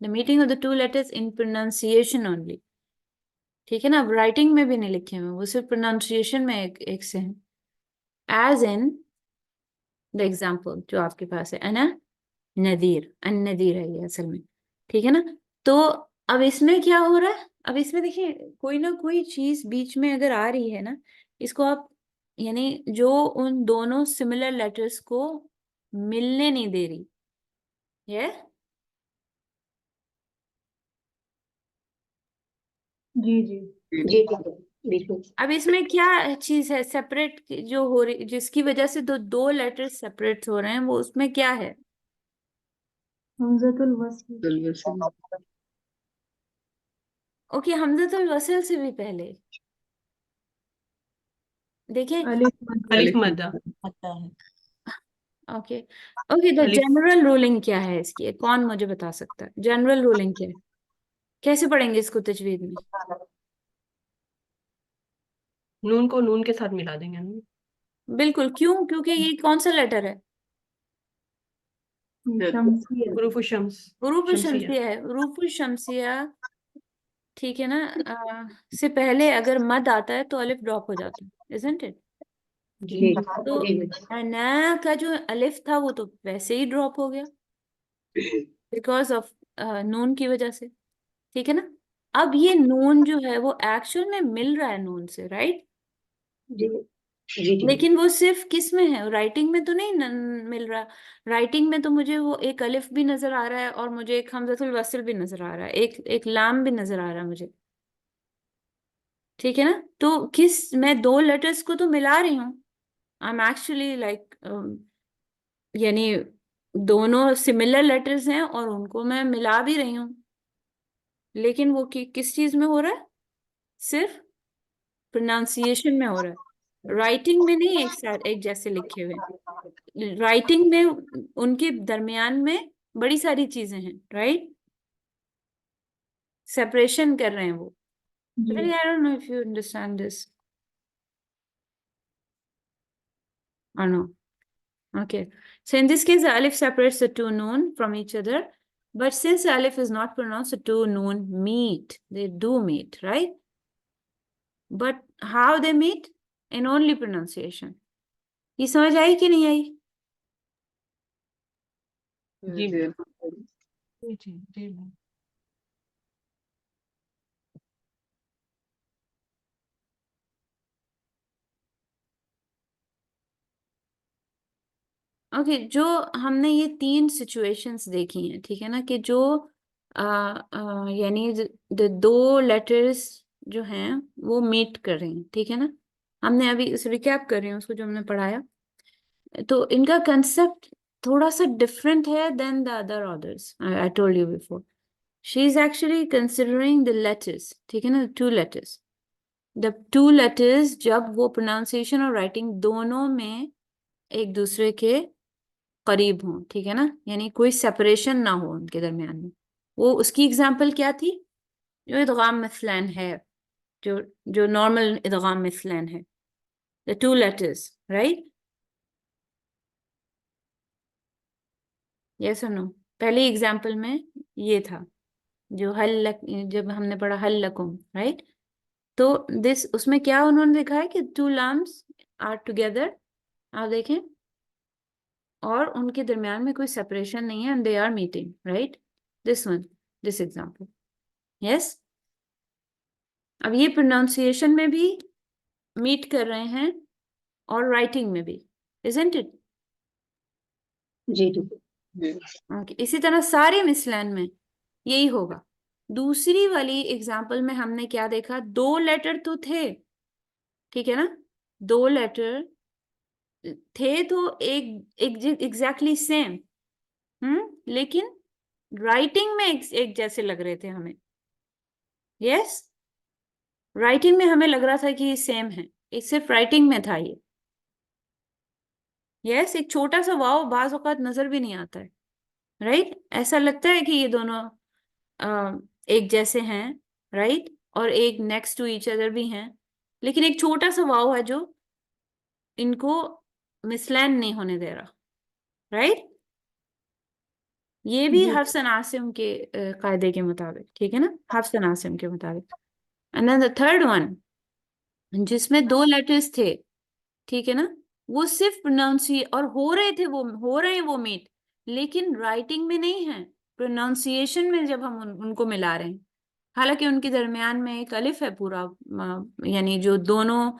the meeting of the two letters in pronunciation only, ठीक है ना, अब राइटिंग में भी नहीं लिखे हुए, वो सिर्फ प्रोनाउंसिएशन में एक से हैं, एज इन द एग्जाम्पल जो आपके पास है, अना नदीर, अन नदीर है ये असल में, ठीक है ना। तो अब इसमें क्या हो रहा है, अब इसमें देखिए कोई ना कोई चीज बीच में अगर आ रही है ना, इसको आप यानी जो उन दोनों सिमिलर लेटर्स को मिलने नहीं दे रही है, जी जी जी जी बिल्कुल अब इसमें क्या चीज है सेपरेट जो हो रही, जिसकी वजह से दो लेटर्स सेपरेट हो रहे हैं, वो उसमें क्या है? हमजतुल वस्ल। बिल्कुल ओके, हमजतुल वसल से भी पहले देखें, अलिफ मद अलिफ अलिफ मद्दा आता है। ओके ओके, द अलिफ जनरल रूलिंग क्या है इसकी, कौन मुझे बता सकता है जनरल रूलिंग क्या है? कैसे पढ़ेंगे इसको तजवीद में? नून को नून के साथ मिला देंगे ना। बिल्कुल, क्यों? क्योंकि ये कौन सा लेटर है? शमसिया। हुरूफ शम्स हुरूफ शम्सिया। शमसिया है, हुरूफ शमसिया, ठीक है ना, से पहले अगर मद आता है तो अलिफ ड्रॉप हो जाता है, इजंट इट? जी जी तो जी अना का जो अलिफ था वो तो वैसे ही ड्रॉप हो गया बिकॉज ऑफ नून की वजह से, ठीक है ना। अब ये नून जो है वो एक्चुअल में मिल रहा है नून से, राइट? जी जी जी लेकिन वो सिर्फ किस में है, राइटिंग में तो नहीं मिल रहा। राइटिंग में तो मुझे वो एक अलिफ भी नजर आ रहा है और मुझे एक हमजतुल वस्ल भी नजर आ रहा है, एक लाम भी नजर आ रहा है मुझे, ठीक है ना। तो किस, मैं दो लेटर्स को तो मिला रही हूँ, आई एम एक्चुअली लाइक यानी दोनों सिमिलर लेटर्स हैं और उनको मैं मिला भी रही हूँ, लेकिन वो किस चीज में हो रहा है? सिर्फ प्रोनाउंसिएशन में हो रहा है, राइटिंग में नहीं एक साथ एक जैसे लिखे हुए हैं। राइटिंग में उनके दरमियान में बड़ी सारी चीजें हैं, राइट? सेपरेशन कर रहे हैं वो। जी Really, I don't know if you understand this or no. Okay. So in this case, the alif separates the two noon from each other. But since the alif is not pronounced, the two noon meet. They do meet, right? But how they meet? In only pronunciation. ये समझ आई कि नहीं आई? जी जी जी जी जी मैम। ओके, जो हमने ये 3 सिचुएशंस देखी हैं, ठीक है ना, कि जो यानी 2 लेटर्स जो हैं वो मीट कर रही हैं, ठीक है ना। हमने अभी इस रिकैप कर रही हूँ उसको जो हमने पढ़ाया, तो इनका कंसेप्ट थोड़ा सा डिफरेंट है than the other orders. I told you before, she is actually considering the letters, ठीक है ना, 2 लेटर्स। द 2 लेटर्स जब वो प्रोनाउंसिएशन और राइटिंग दोनों में एक दूसरे के करीब हों, ठीक है ना, यानी कोई सेपरेशन ना हो उनके दरमियान में। वो उसकी एग्जाम्पल क्या थी? जो इदगाम मिसलैन है, जो जो नॉर्मल इदगाम मिसलैन है, द 2 लेटर्स, राइट? यस और नो? पहली एग्जाम्पल में ये था, जो हल लक, जब हमने पढ़ा हल लकुम, राइट? तो दिस, उसमें क्या उन्होंने लिखा है कि 2 लम्स आर टुगेदर, आप देखें, और उनके दरमियान में कोई सेपरेशन नहीं है, and they are meeting, right? This one, this example, yes. अब ये प्रोनाउंसिएशन में भी मीट कर रहे हैं और राइटिंग में भी, इजंट इट? जी जी। ओके, इसी तरह सारे मिसलैन में यही होगा। दूसरी वाली एग्जाम्पल में हमने क्या देखा? 2 लेटर तो थे, ठीक है ना, 2 लेटर थे तो एक एग्जैक्टली सेम, लेकिन राइटिंग में एक जैसे लग रहे थे हमें। यस, राइटिंग में हमें लग रहा था कि ये सेम है, एक सिर्फ राइटिंग में था ये। यस, एक छोटा सा वाव बाज औकात नजर भी नहीं आता है, राइट? ऐसा लगता है कि ये दोनों एक जैसे हैं, राइट? और एक नेक्स्ट टू ईच अदर भी हैं, लेकिन एक छोटा सा वाव है जो इनको मिसलैन नहीं होने दे रहा, राइट? ये भी जी हफ्स एंड आसिम के कायदे के मुताबिक, ठीक है ना, हफ्स एंड आसिम के मुताबिक। And then the third one, जिसमें 2 लेटर्स थे, ठीक है ना, वो सिर्फ प्रोनाउंसिए और हो रहे थे, वो हो रहे हैं वो मीट, लेकिन राइटिंग में नहीं है, प्रोनाउंसिएशन में जब हम उनको मिला रहे हैं। हालांकि उनके दरमियान में एक अलिफ है पूरा, यानी जो दोनों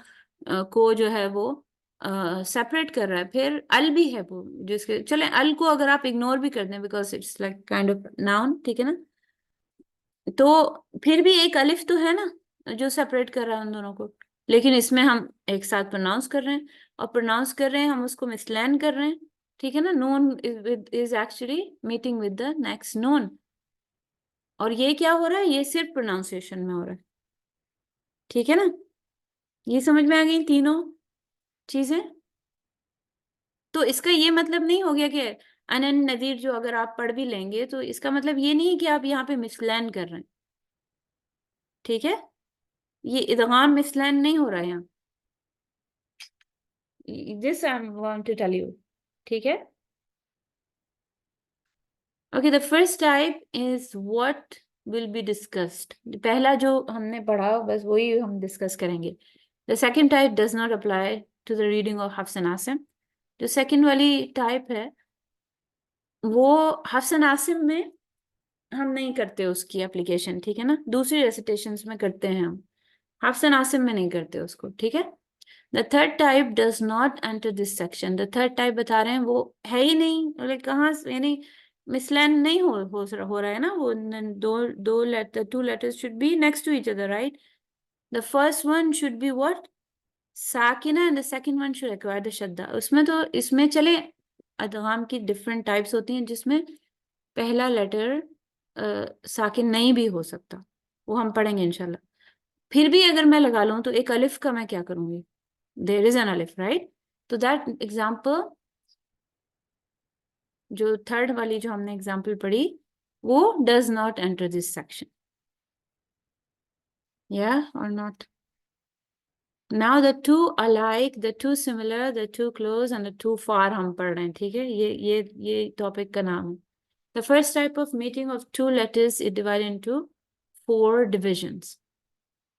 को जो है वो सेपरेट कर रहा है। फिर अल भी है वो, जिसके, चले अल को अगर आप इग्नोर भी कर दें because it's like kind of noun, ठीक है ना, तो फिर भी एक अलिफ तो है ना जो सेपरेट कर रहा है उन दोनों को। लेकिन इसमें हम एक साथ प्रोनाउंस कर रहे हैं, और प्रोनाउंस कर रहे हैं हम उसको मिसलैन कर रहे हैं, ठीक है ना। Known is actually meeting with the next known, और ये क्या हो रहा है? ये सिर्फ प्रोनाउंसिएशन में हो रहा है, ठीक है ना। ये समझ में आ गई तीनों चीजें? तो इसका ये मतलब नहीं हो गया कि अनन नदीर जो अगर आप पढ़ भी लेंगे तो इसका मतलब ये नहीं कि आप यहाँ पे मिसलैन कर रहे हैं, ठीक है। ये इदगाम मिसलैन नहीं हो रहा है यहाँ, this I want to tell you, ठीक है। Okay, the first type is what will be discussed. पहला जो हमने पढ़ा बस वही हम डिस्कस करेंगे। The second type does not apply to the reading of Hafs and Asim. जो सेकंड वाली टाइप है वो हफ्स एंड आसिम में हम नहीं करते उसकी एप्लीकेशन, ठीक है ना। दूसरी रेसिटेशंस में करते हैं हम, हफ्स एंड आसिम में नहीं करते उसको, ठीक है। The third type does not enter this section. The third type बता रहे हैं वो है ही नहीं, लाइक कहाँ, यानी मिसलैन नहीं हो रहा है ना वो। दो letter, 2 letters should be next to each other, right? The first one should be what? साकिना, and the second one should acquire the शद्दा। उसमें तो, इसमें चले अदगाम की डिफरेंट टाइप्स होती हैं जिसमें पहला लेटर साकिन नहीं भी हो सकता, वो हम पढ़ेंगे इंशाल्लाह। फिर भी अगर मैं लगा लूं तो एक अलिफ का मैं क्या करूंगी? देयर इज एन अलिफ, राइट? तो दैट एग्जाम्पल, जो थर्ड वाली जो हमने एग्जाम्पल पढ़ी, वो does not enter this section, या और not. Now the two alike, the two similar, the two close and the to far हम पढ़ रहे हैं, ठीक है। ये टॉपिक का नाम है। The first type of meeting of 2 letters is divided into 4 divisions: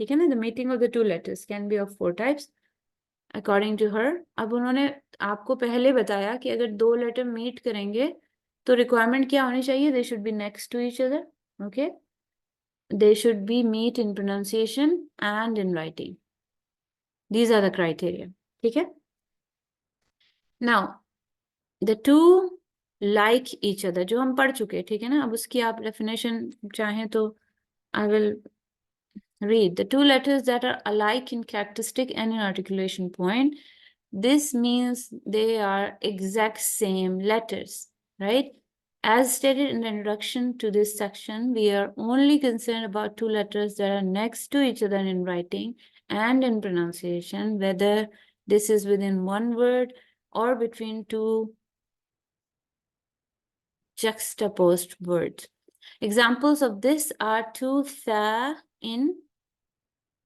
ठीक है ना। The meeting of the 2 letters can be of 4 types according to her। अब उन्होंने आपको पहले बताया कि अगर 2 लेटर मीट करेंगे तो रिक्वायरमेंट क्या होनी चाहिए? They should be next to each other, okay. they should be meet in pronunciation and in writing. These are the criteria. ठीक है? Now, the two like each other, जो हम पढ़ चुके हैं, ठीक है ना? अब उसकी आप definition चाहें तो I will read. The two letters that are alike in characteristic and in articulation point. This means they are exact same letters, right? As stated in the introduction to this section, we are only concerned about two letters that are next to each other in writing and in pronunciation, whether this is within one word or between two juxtaposed words. Examples of this are two tha in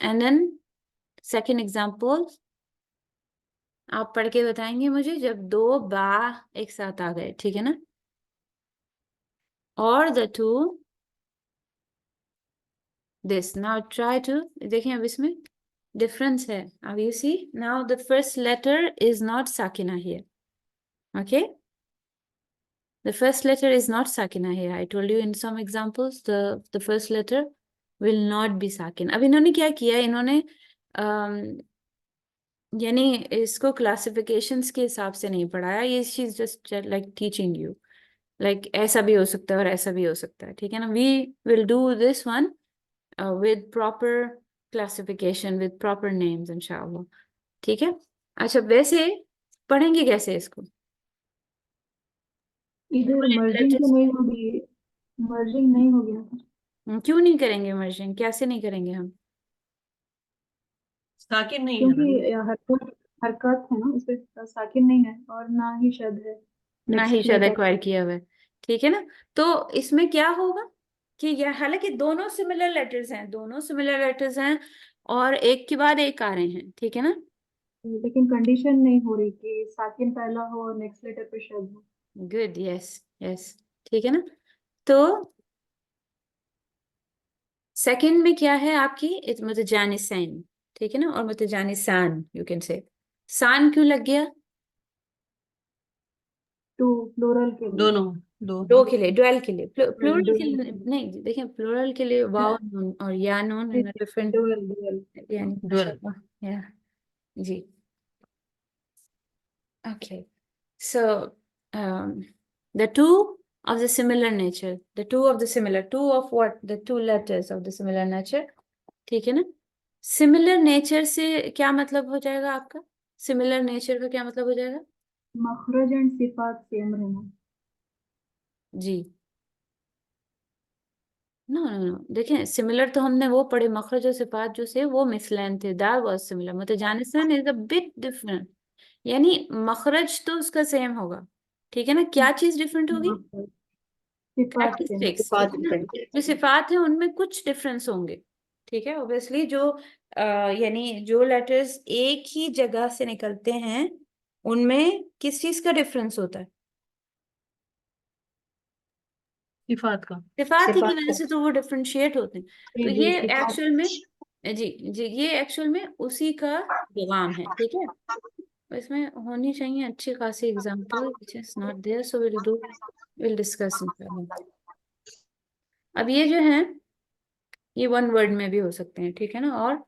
And then second example, आप पढ़ के बताएंगे मुझे जब दो बा एक साथ आ गए, ठीक है ना? और the two this. Now try to, देखें अब इसमें difference है. अब you see, now the first letter is not sakina here. Okay? The first letter is not sakina here. I told you in some examples, the first letter will not be sakin. अब इन्होंने क्या किया? इन्होंने यानी इसको क्लासिफिकेशंस के हिसाब से नहीं पढ़ाया. ये चीज just like teaching you, like ऐसा भी हो सकता है और ऐसा भी हो सकता है, ठीक है ना? We will do this one with proper classification, with proper names इंशाल्लाह, ठीक है? अच्छा, वैसे पढ़ेंगे कैसे इसको? इधर मर्जिंग तो नहीं होगी, मर्जिंग नहीं होगी ना? क्यों नहीं करेंगे मर्जिंग? कैसे नहीं करेंगे हम? साकिन नहीं है क्योंकि ना? हरकत है ना, उसपे साकिन नहीं है और ना ही शद है, ना नेक्स्ट ही शद लेटर। एक्वायर किया हुआ है, ठीक है ना? तो इसमें क्या होगा कि यह हालांकि दोनों सिमिलर लेटर्स हैं, दोनों सिमिलर लेटर्स हैं और एक के बाद एक आ रहे हैं, ठीक है ना? लेकिन कंडीशन नहीं हो रही कि साकिन पहला हो और नेक्स्ट लेटर पे शद हो। गुड, यस यस, ठीक है ना? तो सेकंड में क्या है आपकी? मुतजानिसैन, ठीक है ना? और मुतजानिसान, यू कैन से. सान क्यों लग गया? टू प्लूरल के लिए, दोनों दो के लिए, ड्वेल के लिए. प्लूरल के डुअल लिए नहीं, देखिए प्लूरल के लिए वाव नून और या नून इन डिफरेंट, डुअल यानी Dual. माशाल्लाह, या जी. Okay, so the two of the similar nature, the two of the similar, two of what? The two letters of the similar nature, ठीक है ना? Similar nature से क्या मतलब हो जाएगा आपका? Similar nature का क्या मतलब हो जाएगा? मखरज एंड सिफात सेम रहना। जी, नो नो नो, देखें सिमिलर तो हमने वो पढ़े, मखरज और सिफात जो से वो मिसलैन थे, दैट वाज सिमिलर. मुतजानिसन इज अ बिट डिफरेंट, यानी मखरज तो उसका सेम होगा, ठीक है ना? क्या चीज डिफरेंट होगी? सिफात सेम। कैरेक्टरिस्टिक्स, सिफात ठीक है ना? different. जो सिफात है उनमें कुछ डिफरेंस होंगे, ठीक है? ऑब्वियसली जो यानी जो लेटर्स एक ही जगह से निकलते हैं उनमें किस चीज का डिफरेंस होता है? सिफात का. सिफात ही की सिफात वजह का। से तो वो डिफरेंशिएट होते हैं. तो जी, ये सिफात। एक्चुअल में जी जी, ये एक्चुअल में उसी का पैगाम है, ठीक है? तो इसमें होनी चाहिए अच्छी खासी example, which is not there, so will discuss इंशाल्लाह. अब ये जो है ये वन वर्ड में भी हो सकते हैं, ठीक है ना? और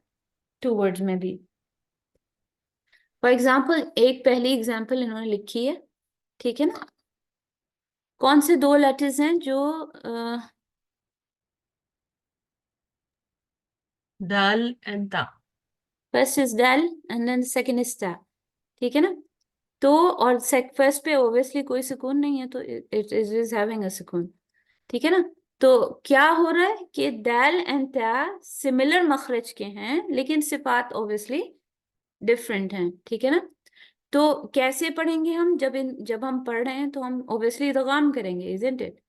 टू वर्ड्स में भी. फॉर एग्जाम्पल, एक पहली एग्जाम्पल इन्होंने लिखी है, ठीक है ना? कौन से दो लेटर्स हैं जो दाल एंड ता. फर्स्ट इज डेल एंड देन सेकंड इज ता, ठीक है ना? तो और फर्स्ट पे ऑब्वियसली कोई सुकून नहीं है, तो इट इज हैविंग अ सुकून, ठीक है ना? तो क्या हो रहा है कि दाल एंड ता सिमिलर मखरज के हैं लेकिन सिफात ऑब्वियसली डिफरेंट हैं, ठीक है ना? तो कैसे पढ़ेंगे हम? जब हम पढ़ रहे हैं तो हम ऑब्वियसली इदगाम करेंगे, इजंट इट?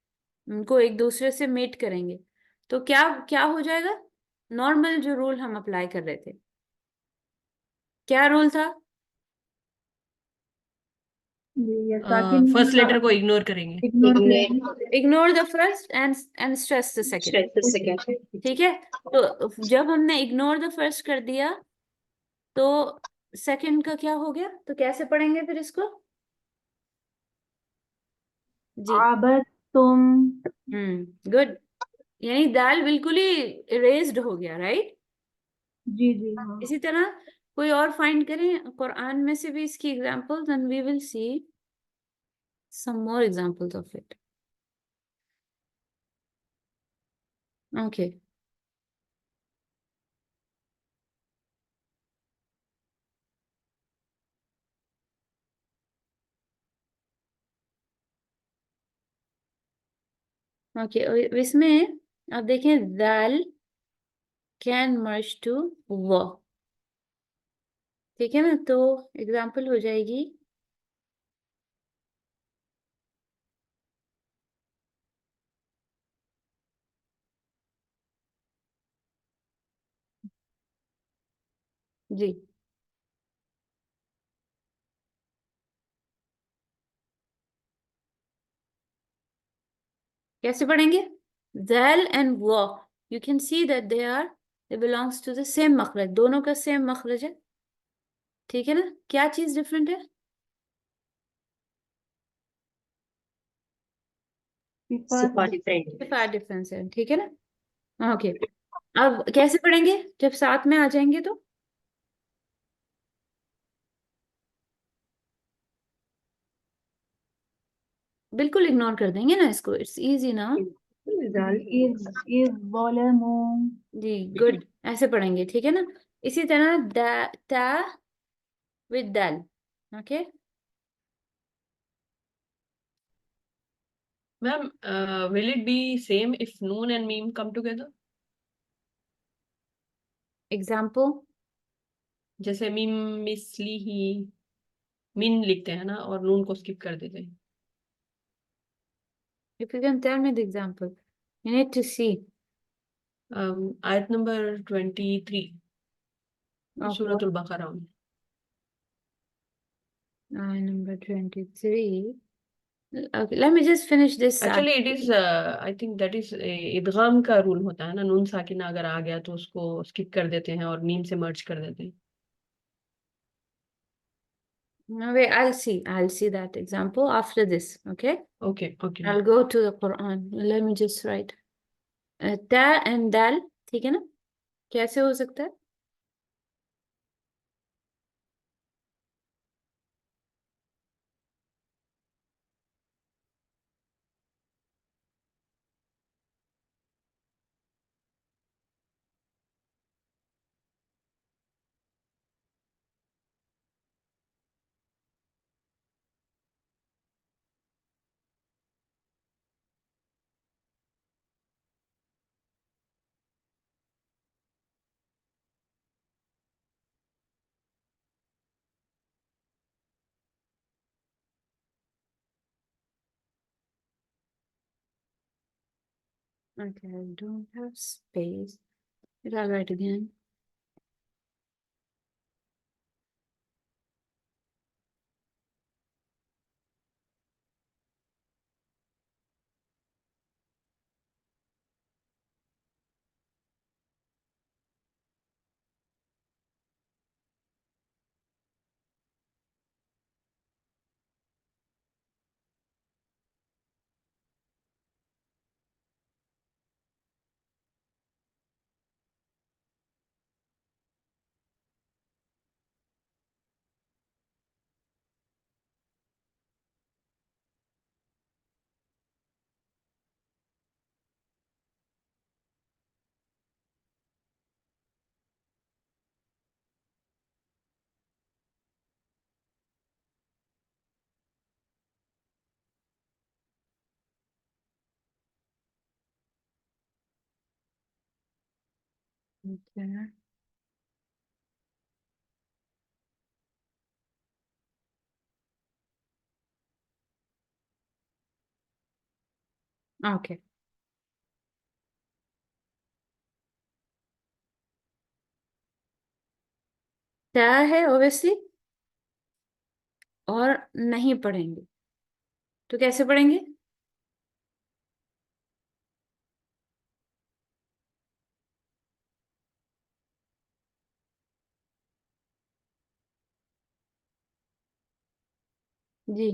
उनको एक दूसरे से मेट करेंगे. तो क्या क्या हो जाएगा? नॉर्मल जो रूल हम अप्लाई कर रहे थे, क्या रूल था? ये साकिन फर्स्ट लेटर को इग्नोर करेंगे. Ignore the first and stress the second, Stress the second. ठीक है? तो जब हमने इग्नोर द फर्स्ट कर दिया तो सेकंड का क्या हो गया? तो कैसे पढ़ेंगे फिर इसको? जी, तुम। गुड। यानी दाल बिल्कुल ही इरेज्ड हो गया, राइट? जी जी हाँ। इसी तरह कोई और फाइंड करें कुरान में से भी इसकी example, then we will see some more examples of it. Okay. Okay. और इसमें आप देखें दाल can merge to वो, ठीक है ना? तो एग्जाम्पल हो जाएगी जी। कैसे पढ़ेंगे? दाल एंड वो, you can see that they belongs to the same मखरज, दोनों का सेम मखरज है, ठीक है ना? क्या चीज डिफरेंट है? सिफा सिफात डिफरेंट है। सिर्फ डिफरेंस है, ठीक है ना? ओके। अब कैसे पढ़ेंगे जब साथ में आ जाएंगे तो? बिल्कुल इग्नोर कर देंगे ना इसको, इट्स इजी ना। दाल इज वॉलेमो। जी गुड, ऐसे पढ़ेंगे, ठीक है ना? इसी तरह ता with dal, okay. Ma'am, will it be same if noon and meme come together? Example? जैसे मीम मिसली ही मीन लिखते हैं ना और नून को स्किप कर देते हैं। If you can tell me the example, you need to see. आयत नंबर 23 ओके, सूरतुल बकरा में। Number 23। okay, let me just finish this actually it is I think that is इदगाम का रूल होता है ना, नून साकिना अगर आ गया तो उसको स्किप कर देते हैं और मीम से मर्ज कर देते हैं। no wait, I'll see that example after this, okay? Okay okay. I'll go to the Quran, let me just write ta and dal, ठीक है ना? कैसे हो सकता है? Okay, I don't have space, but I'll write again. Okay. Okay. क्या है obviously, और नहीं पढ़ेंगे तो कैसे पढ़ेंगे? जी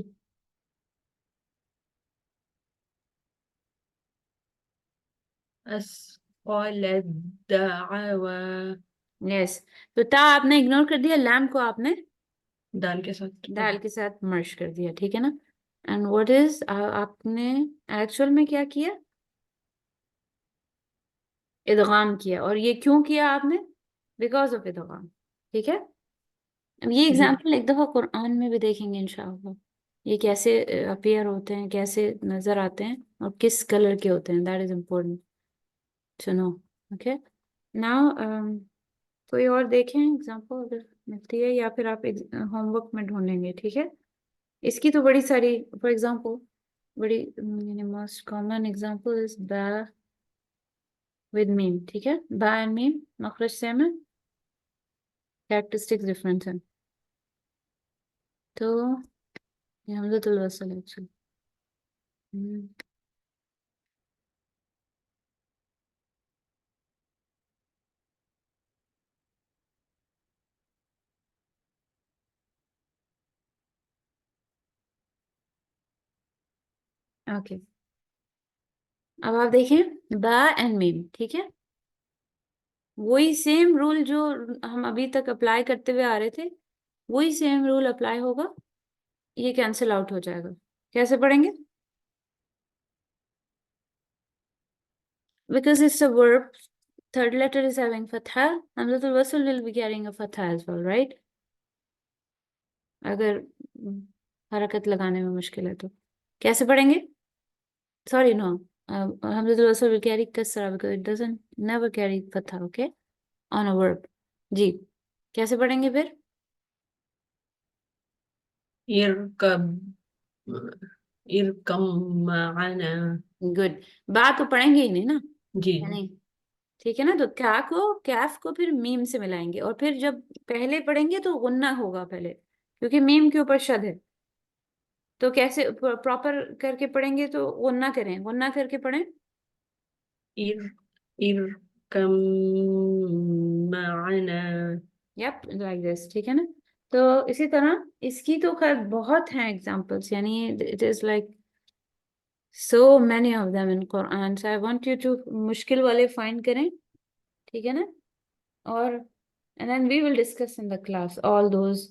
अस्क़ल दअवा, यस, तो ता आपने इग्नोर कर दिया, लैम को आपने दाल के साथ दाल के साथ मर्ज कर दिया, ठीक है ना। एंड व्हाट इज, आपने एक्चुअल में क्या किया, इदगाम किया। और ये क्यों किया आपने, बिकॉज ऑफ इदगाम, ठीक है। अब ये जी। एग्जाम्पल एक दफा कुरान में भी देखेंगे इंशाअल्लाह, ये कैसे अपीयर होते हैं, कैसे नजर आते हैं और किस कलर के होते हैं, that is important to know. Okay, now कोई और देखें एग्जाम्पल अगर मिलती है, या फिर आप होमवर्क में ढूंढेंगे, ठीक है। इसकी तो बड़ी सारी, फॉर एग्जाम्पल बड़ी मोस्ट कॉमन एग्जाम्पल इज बा विद मीम, ठीक है। बा एंड मीम मखरज सेम है, कैरेक्टरिस्टिक्स डिफरेंट है। तो ये हमज़तुल वसल है एक्चुअली। ओके, अब आप देखें बा एंड मीम, ठीक है। वही सेम रूल जो हम अभी तक अप्लाई करते हुए आ रहे थे, वही सेम रूल अप्लाई होगा, ये कैंसिल आउट हो जाएगा। कैसे पढ़ेंगे, because it's a verb, third letter is having fatha, hamzatul wasl will be carrying a fatha as well, right? अगर हरकत लगाने में मुश्किल है तो कैसे पढ़ेंगे, sorry no, hamzatul wasl will carry kasra because it doesn't never carry fatha, okay, on a verb। जी, कैसे पढ़ेंगे फिर, इरकब इरकम माना। गुड। बात तो पढ़ेंगे ही नहीं ना, जी है नहीं, ठीक है ना। तो क्या को, कैफ को फिर मीम से मिलाएंगे, और फिर जब पहले पढ़ेंगे तो गुन्ना होगा पहले, क्योंकि मीम के ऊपर शद है। तो कैसे प्रॉपर करके पढ़ेंगे, तो गुन्ना करें, गुन्ना करके पढ़ें, इर इरकम माना। यप लाइक दिस, ठीक है ना। तो इसी तरह इसकी तो खैर बहुत हैं एग्जांपल्स, यानी it is like so many of them in Quran, so I want you to मुश्किल वाले फाइंड करें, ठीक है ना। और and then we will discuss in the class all those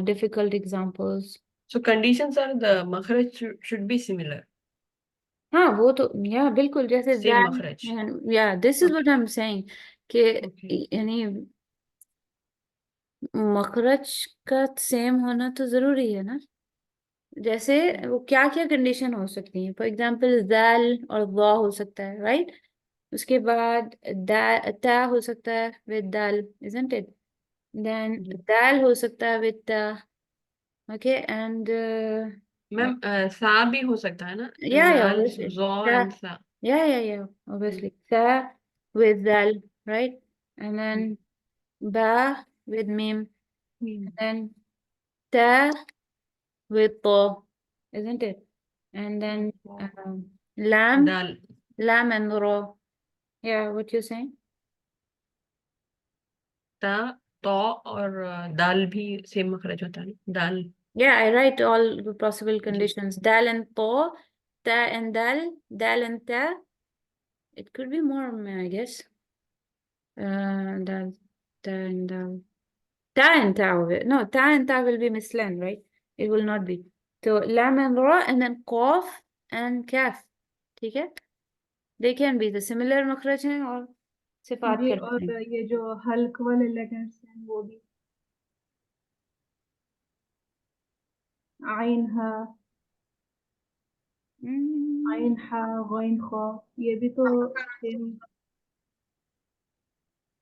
difficult examples. So conditions are the makhraj should be similar, हाँ वो तो या बिल्कुल, जैसे same that, makhraj. yeah, this is what I'm saying कि Okay. यानी मखरज का सेम होना तो जरूरी है ना। जैसे वो क्या क्या कंडीशन हो सकती है, फॉर एग्जाम्पल दाल और वा हो सकता है, राइट। उसके बाद ता हो सकता है विद दाल, इजंट इट, देन जी। दाल हो सकता है विद ता, ओके, एंड मैम सा भी हो सकता है ना, या दाल ऑब्वियसली जौ एंड सा। या ऑब्वियसली ता with dal, right? And then ba with mim, and then ta with ta, isn't it? And then lam, dal lam and ra. Yeah, what you saying? ता तो और दाल भी सेम मखरज होता है ना, दाल। Yeah, I write all the possible ji. conditions. Dal and ta, ta and dal, dal and ta. It could be more, I guess. Dal, ta and dal. Ta and ta of it. No, ta and ta will be mislan, right? It will not be. So lam and ra, and then qaf and kaf. ठीक है, they can be the similar मखरज हैं और सिफात जी, करते और हैं। ये जो हल्क वाले लेटर्स हैं वो भी, आइन हा, आइन हा, गैन खा, ये भी तो सेम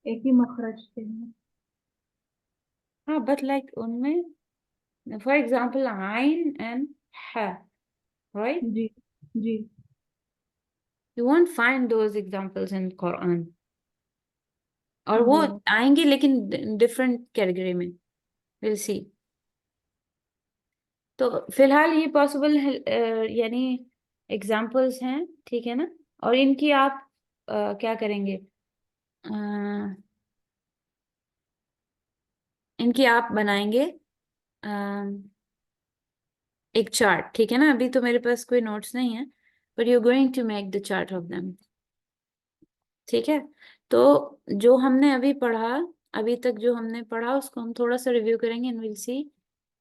एक ही मखरज के हैं। हाँ, but like उनमें for example आइन and ha, right? Ji ji You won't find those examples in Quran. और वो जी आएंगे लेकिन डिफरेंट कैटेगरी में, we'll see। तो फिलहाल ये पॉसिबल है, यानी एग्जाम्पल्स हैं, ठीक है ना। और इनकी आप क्या करेंगे, इनकी आप बनाएंगे एक चार्ट, ठीक है ना। अभी तो मेरे पास कोई नोट्स नहीं है, but you going to make the chart of them. ठीक है। तो जो हमने अभी पढ़ा, अभी तक जो हमने पढ़ा उसको हम थोड़ा सा रिव्यू करेंगे and will see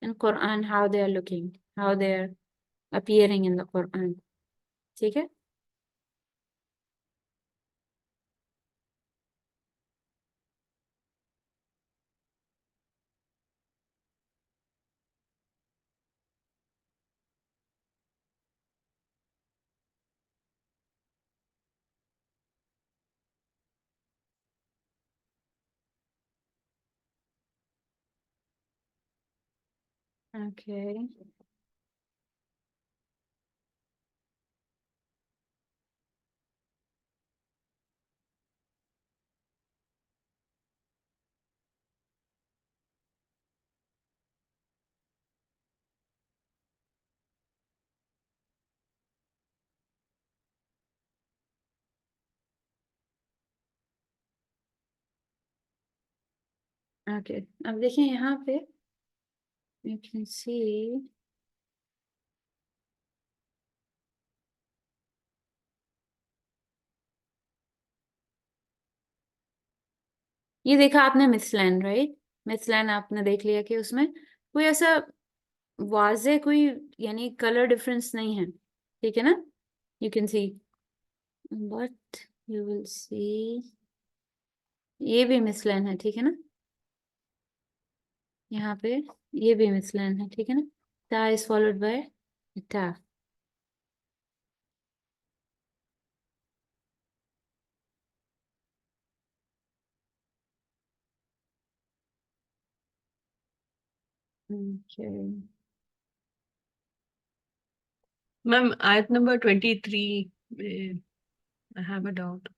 in Quran how they are looking, how they are appearing in the Quran. ठीक है। ओके। ओके, अब देखिए यहाँ पे यू कैन सी, ये देखा आपने मिसलैन, राइट? मिसलैन आपने देख लिया कि उसमें कोई ऐसा वाजे कोई यानी कलर डिफरेंस नहीं है, ठीक है ना? You can C, but you will see ये भी मिसलैन है, ठीक है ना? यहाँ पे ये भी मिसलैन है, ठीक है ना? ता इज फॉलोड बाय ता। ओके, मैम आयत number 23 I have a doubt.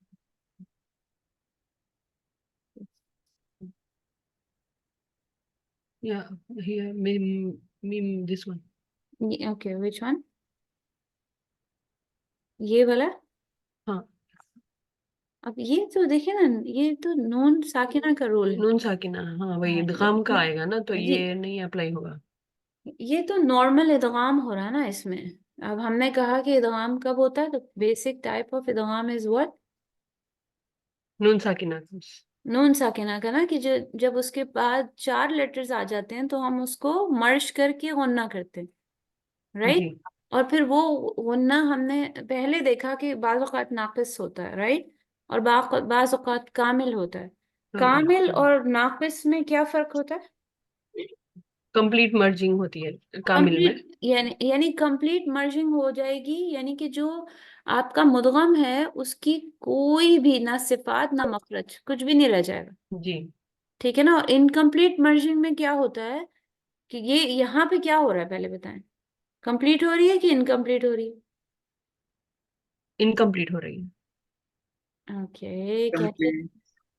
Yeah here मीम this one. Okay, which one? ये वाला? हाँ, अब ये तो देखिए ना, ये तो नून साकिना का रूल है। नून साकिना, हाँ वही हाँ, इदगाम का ये आएगा ना, तो जी, ये नहीं अप्लाई होगा। ये तो नॉर्मल इदगाम हो रहा है ना इसमें। अब हमने कहा कि इदगाम कब होता है, तो बेसिक टाइप ऑफ इदगाम इज व्हाट? नून साकिना। नून साकिना का ना, कि जो जब उसके बाद 4 लेटर्स आ जाते हैं तो हम उसको मर्ज करके गुन्ना करते हैं, राइट? जी और फिर वो गुन्ना हमने पहले देखा कि बाज़ औक़ात नाक़िस होता है, राइट? और बाज़ औक़ात कामिल होता है। कामिल और नाक़िस में क्या फर्क होता है? कंप्लीट मर्जिंग होती है कामिल में। कंप्लीट यानी कंप्लीट मर्जिंग हो जाएगी, यानी कि जो आपका मुदगम है उसकी कोई भी ना सिफात ना मखरज कुछ भी नहीं रह जाएगा, जी, ठीक है ना? और इनकम्प्लीट मर्जिंग में क्या होता है कि ये यहाँ पे क्या हो रहा है पहले बताएं, कंप्लीट हो रही है कि इनकम्प्लीट हो रही है? इनकम्प्लीट हो रही है। ओके, कैसे? कंप्लीट।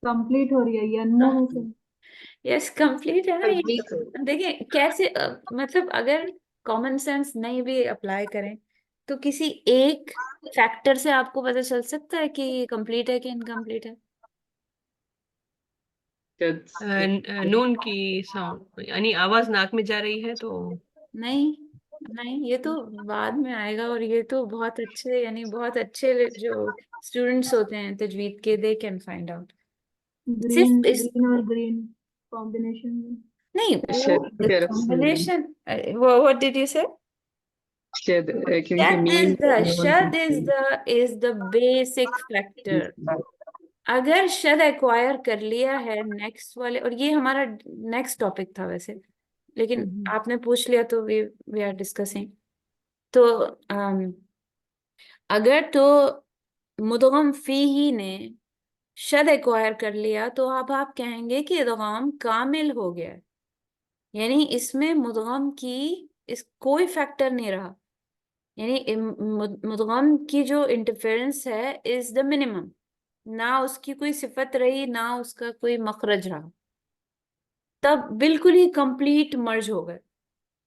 कंप्लीट हो रही है ये अनमोल में से। यस, कंप्लीट है ना ये। कंप्लीट हो देखिए कैसे मतलब अगर कॉमन सेंस नहीं भी अप्लाई करें तो किसी एक फैक्टर से आपको पता चल सकता है कि कंप्लीट है कि इनकम्प्लीट है? नून की साउंड यानी आवाज नाक में जा रही है तो। नहीं, नहीं, ये तो बाद में आएगा। और ये तो बहुत अच्छे यानी बहुत अच्छे जो स्टूडेंट्स होते हैं तजवीद के, they can find out. Green सिर्फ इस ग्रीन और ग्रीन कॉम्बिनेशन में। नहीं, वो शद कह रहा हूँ। कॉम्बिनेशन, वो व्हाट डिड यू से? शद क्योंकि मीम शद इज द बेसिक फैक्टर। अगर शद एक्वायर कर लिया है नेक्स्ट वाले, और ये हमारा नेक्स्ट टॉपिक था वैसे, लेकिन आपने पूछ लिया तो वी आर डिस्कसिंग। तो अगर तो मुदगम फीही ने शद एक्वायर कर लिया तो अब आप कहेंगे कि इदगाम कामिल हो गया है। यानी इसमें मुदगम की इस कोई फैक्टर नहीं रहा, यानी मुदगम की जो इंटरफेरेंस है इज द मिनिमम, ना उसकी कोई सिफत रही ना उसका कोई मखरज रहा, तब बिल्कुल ही कंप्लीट मर्ज हो गए,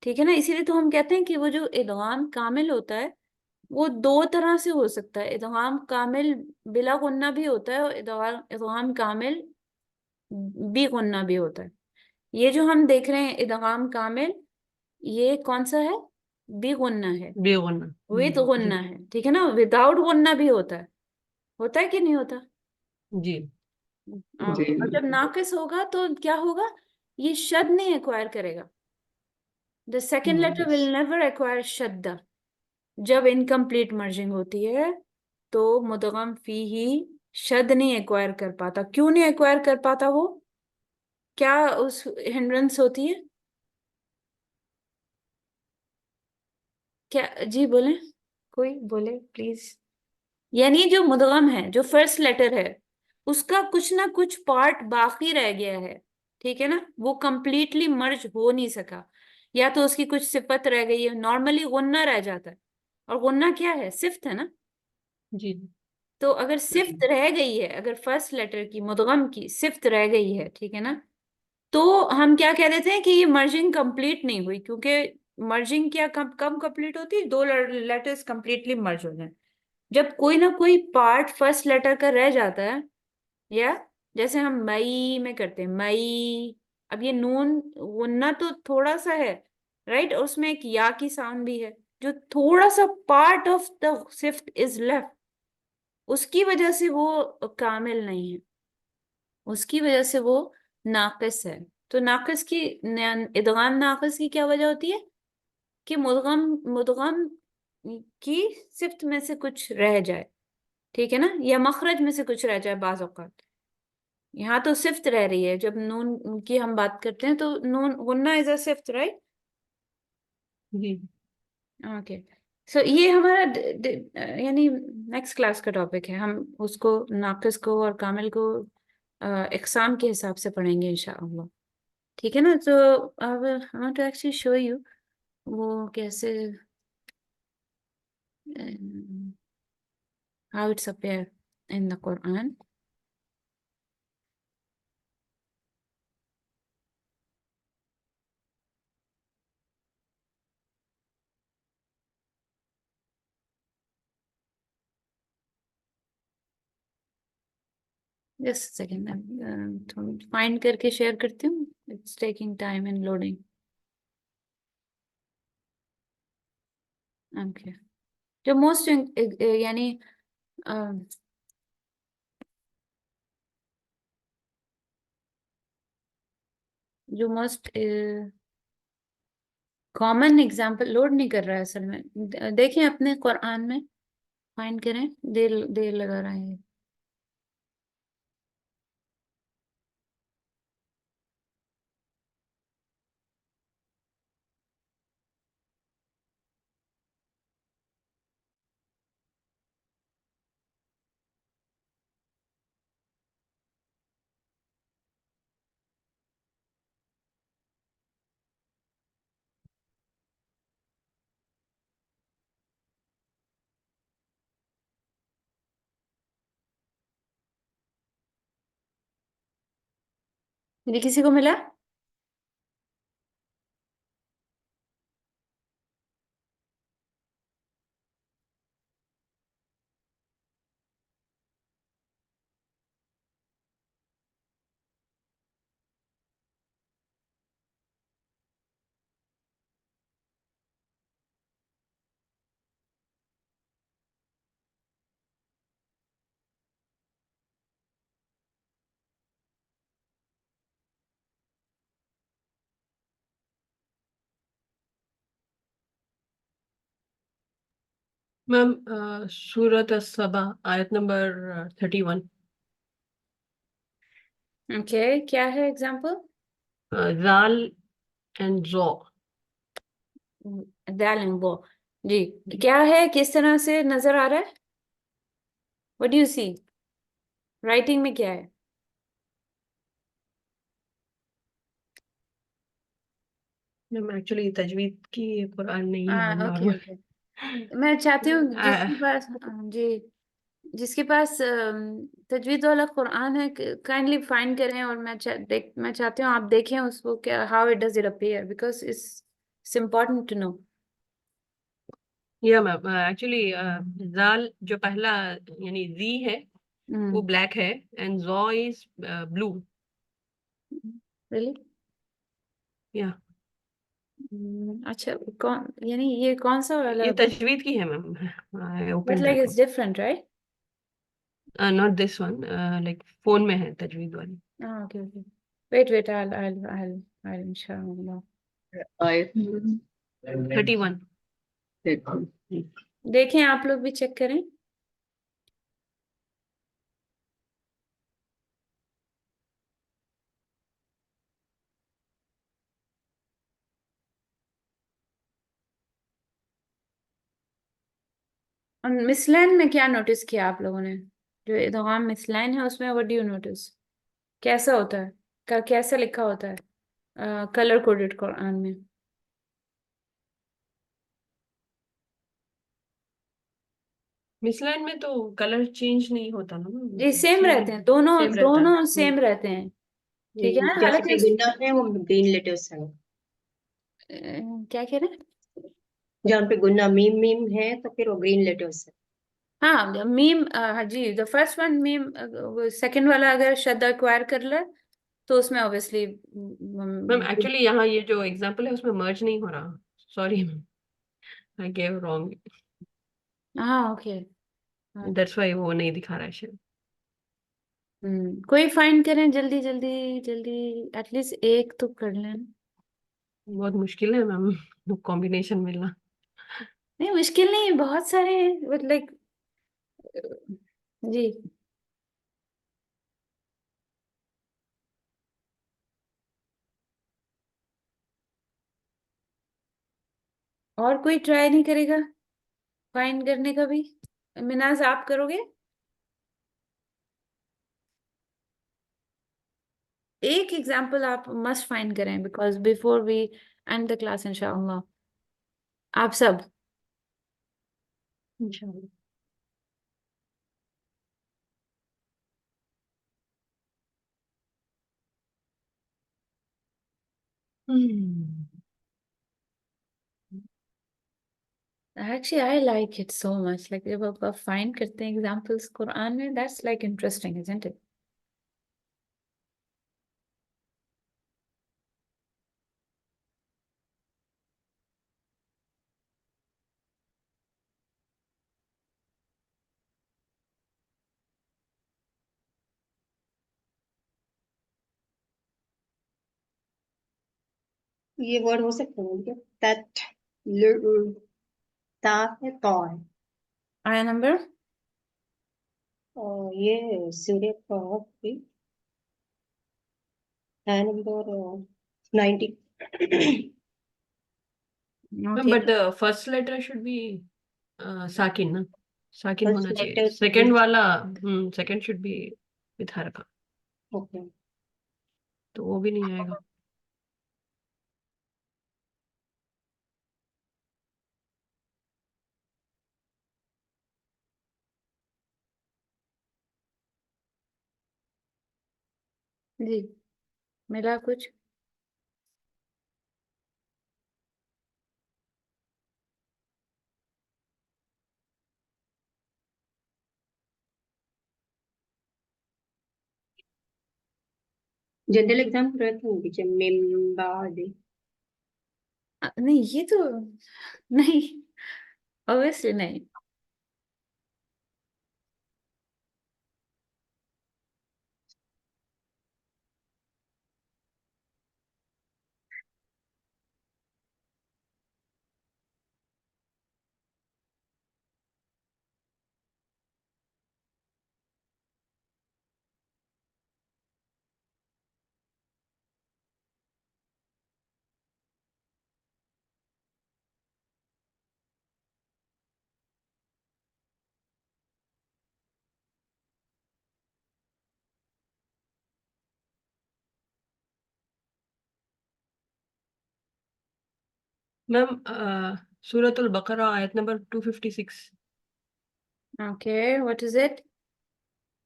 ठीक है ना? इसीलिए तो हम कहते हैं कि वो जो इदगाम कामिल होता है वो 2 तरह से हो सकता है। इदगाम कामिल बिला गुन्ना भी होता है और इदगाम कामिल बी गुन्ना भी होता है। ये जो हम देख रहे हैं इदगाम कामिल, ये कौन सा है? बी गुन्ना है, बेगुना। विद जी। गुन्ना है, ठीक है ना? विदाउट गुन्ना भी होता है कि नहीं होता? जी ओके, और जब नाकिस होगा तो क्या होगा, ये शद नहीं एक्वायर करेगा, the second letter will never acquire शद्दा। जब इनकम्प्लीट मर्जिंग होती है तो मुदगम फी ही शद नहीं एक्वायर कर पाता। क्यों नहीं एक्वायर कर पाता वो, क्या उस हिंड्रेंस होती है, क्या? जी बोले, कोई बोले प्लीज। यानी जो मुदगम है, जो फर्स्ट लेटर है, उसका कुछ ना कुछ पार्ट बाकी रह गया है, ठीक है ना, वो कंप्लीटली मर्ज हो नहीं सका, या तो उसकी कुछ सिफत रह गई है। नॉर्मली गुन्ना रह जाता है, और गुन्ना क्या है, सिफ्त है ना। जी तो अगर सिफ्त रह गई है, अगर फर्स्ट लेटर की मुदगम की सिफ्त रह गई है, ठीक है ना, तो हम क्या कह देते हैं कि ये मर्जिंग कंप्लीट नहीं हुई, क्योंकि मर्जिंग क्या कब कब कंप्लीट होती है, दो लेटर्स कंप्लीटली मर्ज हो जाए, जब कोई ना कोई पार्ट फर्स्ट लेटर का रह जाता है। या जैसे हम मई में करते हैं, मई, अब ये नून वन्ना तो थोड़ा सा है, राइट, और उसमें एक या की साउंड भी है, जो थोड़ा सा पार्ट ऑफ द सिफ्ट इज लेफ्ट, उसकी वजह से वो कामिल नहीं है, उसकी वजह से वो नाकिस है। तो नाकिस की, इदगाम नाकिस की क्या वजह होती है कि मुदगम मुदगम की सिफ्त में से कुछ रह जाए, ठीक है ना, या मखरज में से कुछ रह जाए बाज़ औक़ात। यहाँ तो सिफ्त रह रही है, जब नून की हम बात करते हैं तो नून गुन्ना इज अ सिफ्त, राइट। जी ओके, सो ये हमारा यानी नेक्स्ट क्लास का टॉपिक है, हम उसको नाकिस को और कामिल को इकसाम के हिसाब से पढ़ेंगे इंशाअल्लाह, ठीक है ना। तो अब I want to actually show you वो कैसे, how it's appear in the Quran. Just a second, find करके शेयर करती हूँ, it's taking time in loading. Okay, जो मोस्ट यानी जो मोस्ट कॉमन एग्जाम्पल लोड नहीं कर रहा है असल में, देखें अपने कुरान में, फाइंड करें, देर देर लगा रहा है। ये किसी को मिला? मैम, सूरत अस-सबा आयत नंबर 31, ओके, क्या है एग्जाम्पल? जाल एंड जौ। वो जी, क्या है, किस तरह से नजर आ रहा है, what do you see, writing में क्या है? मैम एक्चुअली तजवीद की कुरान नहीं है मैम, ओके नॉर्मल। ओके, मैं चाहती हूँ जिसके पास जी, जिसके पास तजवीद वाला कुरान है, काइंडली फाइंड करें, और मैं चाहती हूँ आप देखें उसको, क्या, how it does it appear, because it's important to know. या मैम एक्चुअली जाल जो पहला यानी जी है वो ब्लैक है, एंड जौ इज ब्लू। रियली? या अच्छा, कौन, यानी ये कौन सा वाला, ये तजवीद की है ma'am, but open like that it's different, right? Not this one, like phone में है तजवीद वाली. Okay, okay. Wait, I'll inshallah. आयत 31. देखो. देखें, आप लोग भी चेक करें. और मिसलाइन में क्या नोटिस किया आप लोगों ने? जो इदगाम मिसलाइन है उसमें व्हाट डू यू नोटिस? कैसा होता है? कैसा लिखा होता है कलर कोडेड कुरान में? मिसलाइन में तो कलर चेंज नहीं होता ना. जी सेम रहते हैं, दोनों सेम रहता है. दोनों सेम रहते हैं. ठीक है ना? जहाँ हालांकि पे गुन्ना है वो ग्रीन लेटर्स है. क्या कह रहे हैं? जहाँ पे गुन्ना मीम मीम है तो फिर वो ग्रीन लेटर्स है. हाँ मीम, हाँ जी, द फर्स्ट वन मीम. सेकंड वाला अगर शद एक्वायर कर ले तो उसमें ऑब्वियसली. मैम एक्चुअली यहाँ ये जो एग्जांपल है उसमें मर्ज नहीं हो रहा. Sorry ma'am, I gave wrong. हाँ ओके. दैट्स व्हाई वो नहीं दिखा रहा है शायद. कोई फाइंड करें जल्दी जल्दी जल्दी, एटलीस्ट एक तो कर लें. बहुत मुश्किल है मैम कॉम्बिनेशन मिलना. नहीं मुश्किल नहीं, बहुत सारे लाइक. जी और कोई ट्राई नहीं करेगा फाइंड करने का भी? मिनाज आप करोगे? एक एग्जांपल आप मस्ट फाइंड करें because before we end the class इंशाअल्लाह. आप सब इंशाल्लाह. Actually I like it so much. Like जब आप फाइंड करते हैं एग्जांपल्स कुरान में, that's like interesting isn't it? ये वर्ड हो सकता है क्या? दैट ता है तो है. आया नंबर और ये सूर्य का भी है number 90. Okay. But first letter should be साकिन ना. साकिन फर्स्ट होना चाहिए. लेटर सेकंड वाला सेकंड शुड बी विथ हरका. ओके. तो वो भी नहीं आएगा. जी मिला कुछ? जनरल एग्जाम रहते हैं पीछे मेम्बाडे. नहीं ये तो नहीं, ऑब्वियसली नहीं. मैम सूरतुल बकरा आयत number 256. Okay what is it?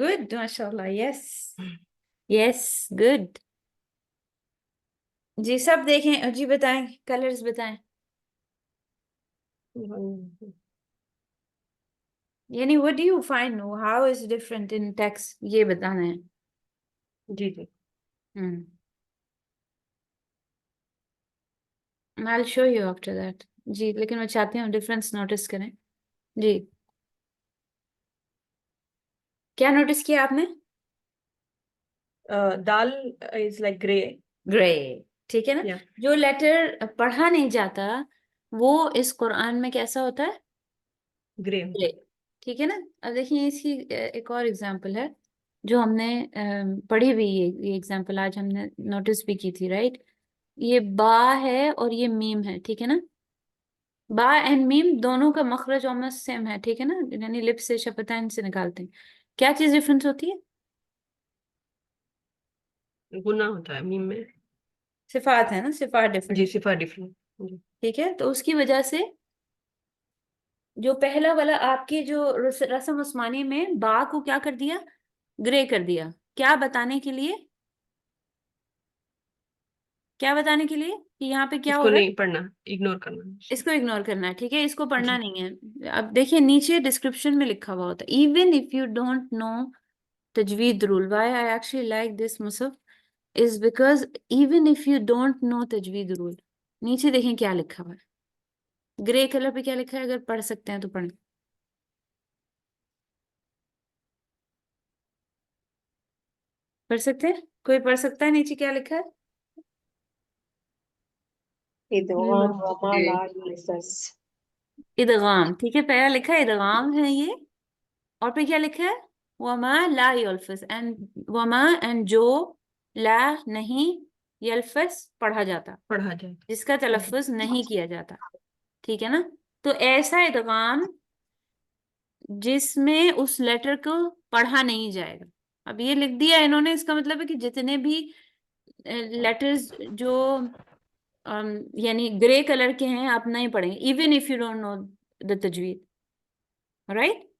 Good माशाल्लाह. Yes yes good. जी सब देखें. जी बताएं, कलर्स बताएं. यानी what do you find, how is different in text, ये बताना है. जी जी. हम्म I'll show you after that. जी लेकिन मैं चाहती हूँ डिफरेंस नोटिस करें. जी क्या नोटिस किया आपने? दाल इज लाइक ग्रे. ग्रे, ठीक है ना? Yeah. जो लेटर पढ़ा नहीं जाता वो इस कुरान में कैसा होता है? ग्रे. ग्रे, ठीक है ना? अब देखिए इसकी एक और एग्जांपल है जो हमने पढ़ी भी, ये एग्जांपल आज हमने नोटिस भी की थी, राइट? ये बा है और ये मीम है, ठीक है ना? बा एंड मीम दोनों का मखरज ऑलमोस्ट सेम है, ठीक है ना? यानी लिप से शफतैन से निकालते हैं। क्या चीज डिफरेंस होती है? गुना होता है मीम में. सिफात है ना, सिफात जी, डिफरेंट, सिफा डिफरेंट. जी. ठीक है? तो उसकी वजह से जो पहला वाला आपके जो रस्म उस्मानी में बा को क्या कर दिया? ग्रे कर दिया। क्या बताने के लिए? क्या बताने के लिए कि यहाँ पे क्या हो इसको रहा है? नहीं पढ़ना, इग्नोर करना. इसको इग्नोर करना है, ठीक है? इसको पढ़ना जी. नहीं है। अब देखिए नीचे डिस्क्रिप्शन में लिखा हुआ होता है, even if you don't no tajweed rule. Why I actually like this musaf is because even if you don't know tajweed rule, नीचे देखें क्या लिखा हुआ है, ग्रे कलर पे क्या लिखा है, अगर पढ़ सकते हैं तो पढ़ें। पढ़ सकते हैं? कोई पढ़ सकता है नीचे क्या लिखा है? इदगाम वमा ला युल्फस। इदगाम, ठीक है? पहला लिखा है इदगाम है ये, और पे क्या लिखा है? वमा ला युल्फस, एंड वमा एंड जो, ला नहीं, यल्फस पढ़ा जाता, पढ़ा जाए. जिसका तलफ्फुज नहीं किया जाता, ठीक है ना? तो ऐसा इदगाम जिसमें उस लेटर को पढ़ा नहीं जाएगा। अब ये लिख दिया इन्होंने, इसका मतलब है कि जितने भी लेटर्स जो यानी ग्रे कलर के हैं आप नहीं पढ़ेंगे, even if you don't know the तजवीद, राइट?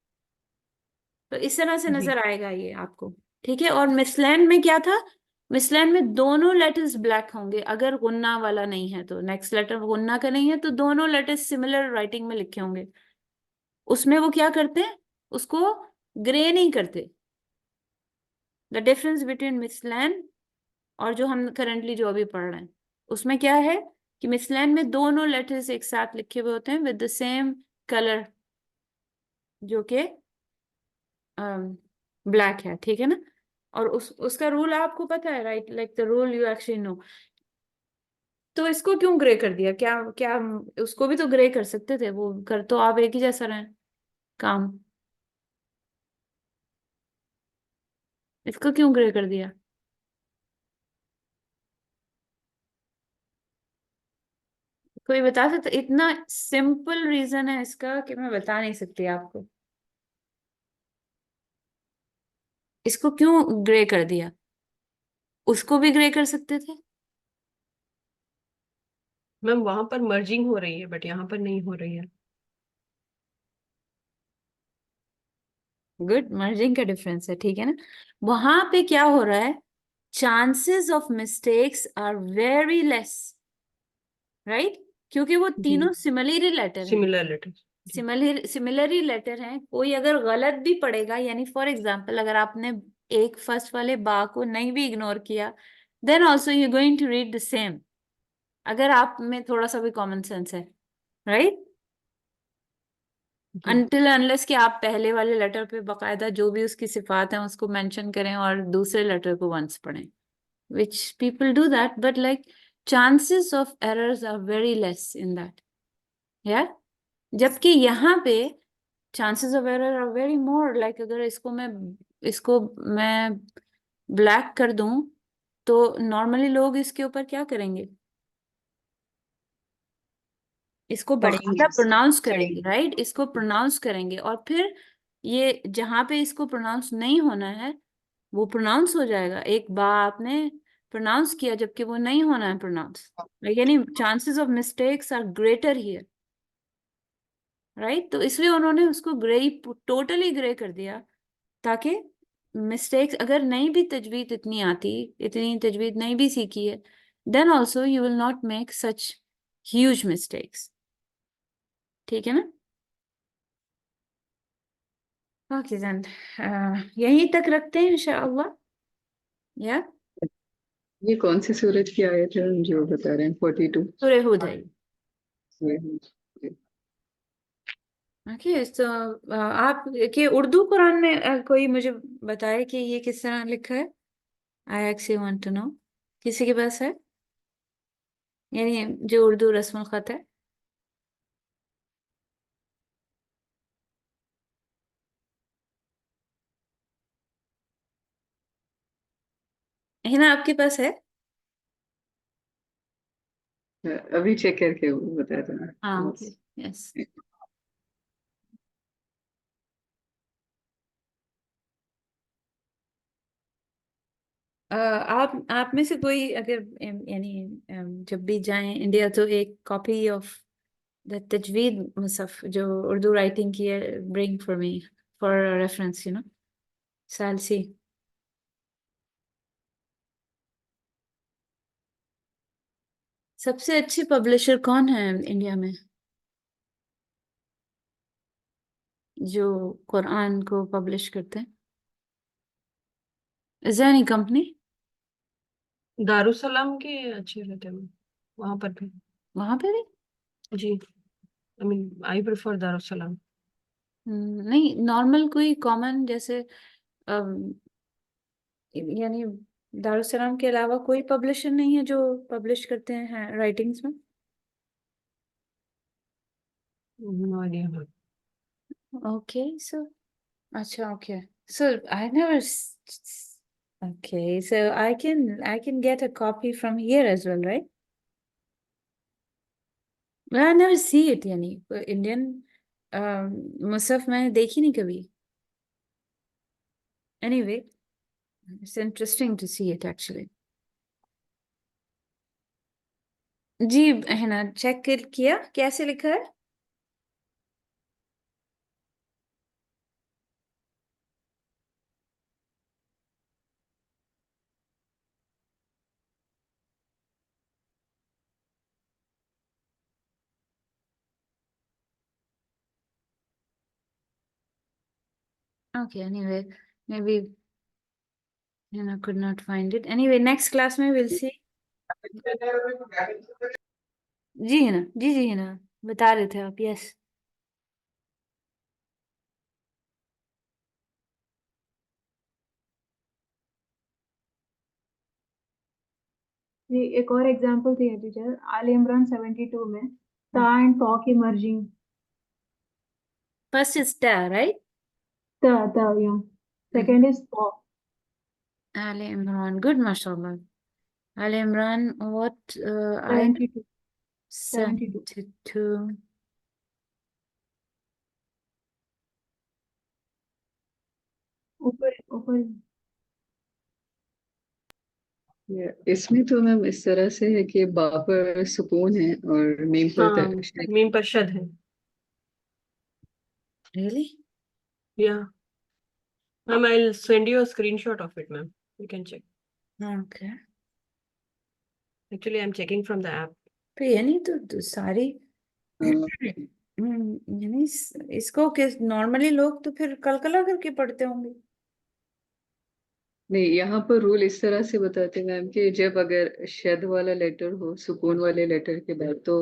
तो इस तरह से जी. नजर आएगा ये आपको, ठीक है? और मिसलैंड में क्या था? मिसलैंड में दोनों लेटर्स ब्लैक होंगे, अगर गुन्ना वाला नहीं है तो, नेक्स्ट लेटर गुन्ना का नहीं है तो दोनों लेटर्स सिमिलर राइटिंग में लिखे होंगे। उसमें वो क्या करते हैं, उसको ग्रे नहीं करते। द डिफरेंस बिटवीन मिसलैन और जो हम करंटली जो अभी पढ़ रहे हैं उसमें क्या है कि मिसलैन में दोनों लेटर्स एक साथ लिखे हुए होते हैं विद द सेम कलर, जो कि ब्लैक है, ठीक है ना? और उसका रूल आपको पता है, right? Like the rule you actually know. तो इसको क्यों ग्रे कर दिया? क्या क्या उसको भी तो ग्रे कर सकते थे, वो कर तो आप एक ही जैसा रहे काम, इसको क्यों ग्रे कर दिया? कोई बता सकता? इतना सिंपल रीजन है इसका कि मैं बता नहीं सकती आपको, इसको क्यों ग्रे कर दिया? उसको भी ग्रे कर सकते थे। मैम वहां पर मर्जिंग हो रही है बट यहाँ पर नहीं हो रही है. गुड, मर्जिंग का डिफरेंस है, ठीक है ना? वहां पे क्या हो रहा है, chances of mistakes are very less, right? क्योंकि वो जी. तीनों सिमिलर लेटर हैं, सिमिलर लेटर. सिमिलर लेटर हैं। कोई अगर गलत भी पढ़ेगा, यानी फॉर एग्जांपल अगर आपने एक फर्स्ट वाले बा को नहीं भी इग्नोर किया, then also you going to read the same, अगर आप में थोड़ा सा भी कॉमन सेंस है, राइट? अनटिल अनलेस कि आप पहले वाले लेटर पे बकायदा जो भी उसकी सिफात है उसको मेंशन करें और दूसरे लेटर को वंस पढ़ें, which people do that, but like chances of errors are very less in that, yeah? जबकि यहाँ पे chances of error are very more, like अगर इसको मैं ब्लैक कर दूं तो नॉर्मली लोग इसके ऊपर क्या करेंगे, इसको बाकायदा प्रोनाउंस करेंगे, राइट? इसको प्रोनाउंस करेंगे और फिर ये जहां पे इसको प्रोनाउंस नहीं होना है वो प्रोनाउंस हो जाएगा। एक बार आपने प्रोनाउंस किया जबकि वो नहीं होना है प्रोनाउंस, यानी chances of mistakes are greater here, right? तो इसलिए उन्होंने उसको ग्रे, टोटली ग्रे कर दिया, ताकि मिस्टेक्स अगर नहीं भी तजवीद इतनी आती, इतनी तजवीद नहीं भी सीखी है, then also you will not make such huge mistakes, ठीक है ना? ओके देन, यहीं तक रखते हैं इंशाअल्लाह, या ये कौन सी सूरत की आयत है जो बता रहे हैं 42? सूरह हुद है। ओके, तो आप कि उर्दू कुरान में कोई मुझे बताए कि ये किस तरह लिखा है। I actually want to know, किसी के पास है, यानी जो उर्दू रस्मुल खत है। हिना आपके पास है? अभी चेक करके वो बता देना। हाँ, ओके, यस। आप में से कोई अगर यानी जब भी जाएं इंडिया तो एक कॉपी ऑफ द तजवीद मुसहफ जो उर्दू राइटिंग की है, bring for me for reference, सालसी। सबसे अच्छी पब्लिशर कौन है इंडिया में जो कुरान को पब्लिश करते हैं? Is there any company Darussalam के अच्छे रहते हैं वहां पर भी। वहां पे भी? जी, I mean I prefer Darussalam. नहीं, नॉर्मल कोई कॉमन जैसे अम, यानी दारुसलाम के अलावा कोई पब्लिशर नहीं है जो पब्लिश करते हैं राइटिंग्स में? No idea. Okay, so अच्छा, okay. So I never okay, so I can get a copy from here as well, right? Well, I never see it, यानी इंडियन मुसहफ मैंने देखी नहीं कभी। Anyway, it's interesting to see it actually. जी है ना, चेक किया कैसे लिखा है? Okay, anyway, maybe could not find it. Anyway, next class में we'll see. जी है ना, जी है ना, बता रहे थे आप, यस। ये एक और एग्जांपल थी टीचर, आल इमरान 72 में ता एंड टॉ की merging. First is ta, right? ता या सेकंड इज टॉ। Ali Imran, good, mashallah. Ali Imran, what I 72 72. ऊपर ऊपर। इसमें तो मैम इस तरह से है कि बा पर सुकून है और मीम पर हाँ, तशदीद। मीम पर शद है। Really? या ma'am, I will send you a screenshot of it ma'am, you can check. Okay. Actually I am checking from the app. तो यानी तो सारी यानी इसको किस नॉर्मली लोग तो फिर कलकला करके पढ़ते होंगे। नहीं, यहाँ पर रूल इस तरह से बताते हैं मैम कि जब अगर शद वाला लेटर हो सुकून वाले लेटर के बाद तो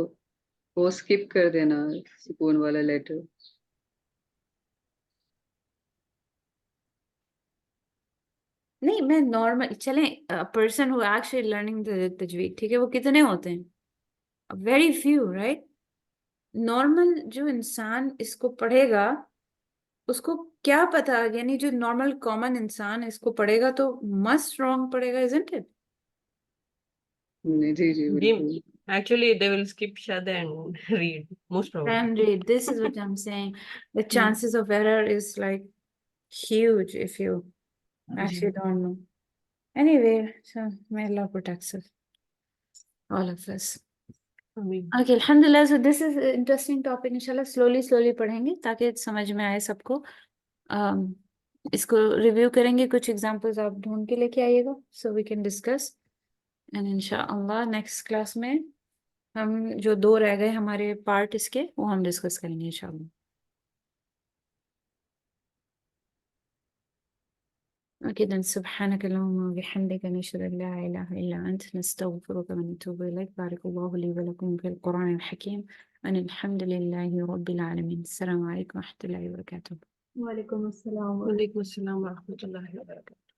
वो स्किप कर देना सुकून वाला लेटर। नहीं, मैं नॉर्मल चले, person who actually learning the तजवीद, ठीक है, वो कितने होते हैं? Very few, right? नॉर्मल जो इंसान इसको पढ़ेगा उसको क्या पता, यानी जो नॉर्मल कॉमन इंसान इसको पढ़ेगा तो मस्ट रॉन्ग पढ़ेगा, इजंट इट? जी जी जी, बिल्कुल। एक्चुअली दे विल स्किप शद and read most And probably. read, this is what I'm saying. The chances of error is like huge if you actually don't know. Anyway, so may Allah protects us, all of us. Okay, alhamdulillah. So this is an interesting topic. इंशाल्लाह slowly पढ़ेंगे ताकि समझ में आए सबको। इसको रिव्यू करेंगे, कुछ एग्जांपल्स आप ढूंढ के लेके आइएगा so we can discuss. And इंशाअल्लाह नेक्स्ट क्लास में हम जो 2 रह गए हमारे पार्ट इसके वो हम डिस्कस करेंगे इंशाअल्लाह। ओके देन, सुब्हानक अल्लाहुम्मा व बिहम्दिक नशहदु अन ला इलाहा इल्ला अंत नस्तगफिरुका व नतूबु इलैक। बारकल्लाहु ली व लकुम फिल कुरानिल हकीम। अनिल्हम्दुलिल्लाहि रब्बिल आलमीन। अस्सलामु अलैकुम व रहमतुल्लाहि व बरकातुहू। वालेकुम अस्सलाम। वालेकुम अस्सलाम व रहमतुल्लाहि व बरकातुहू।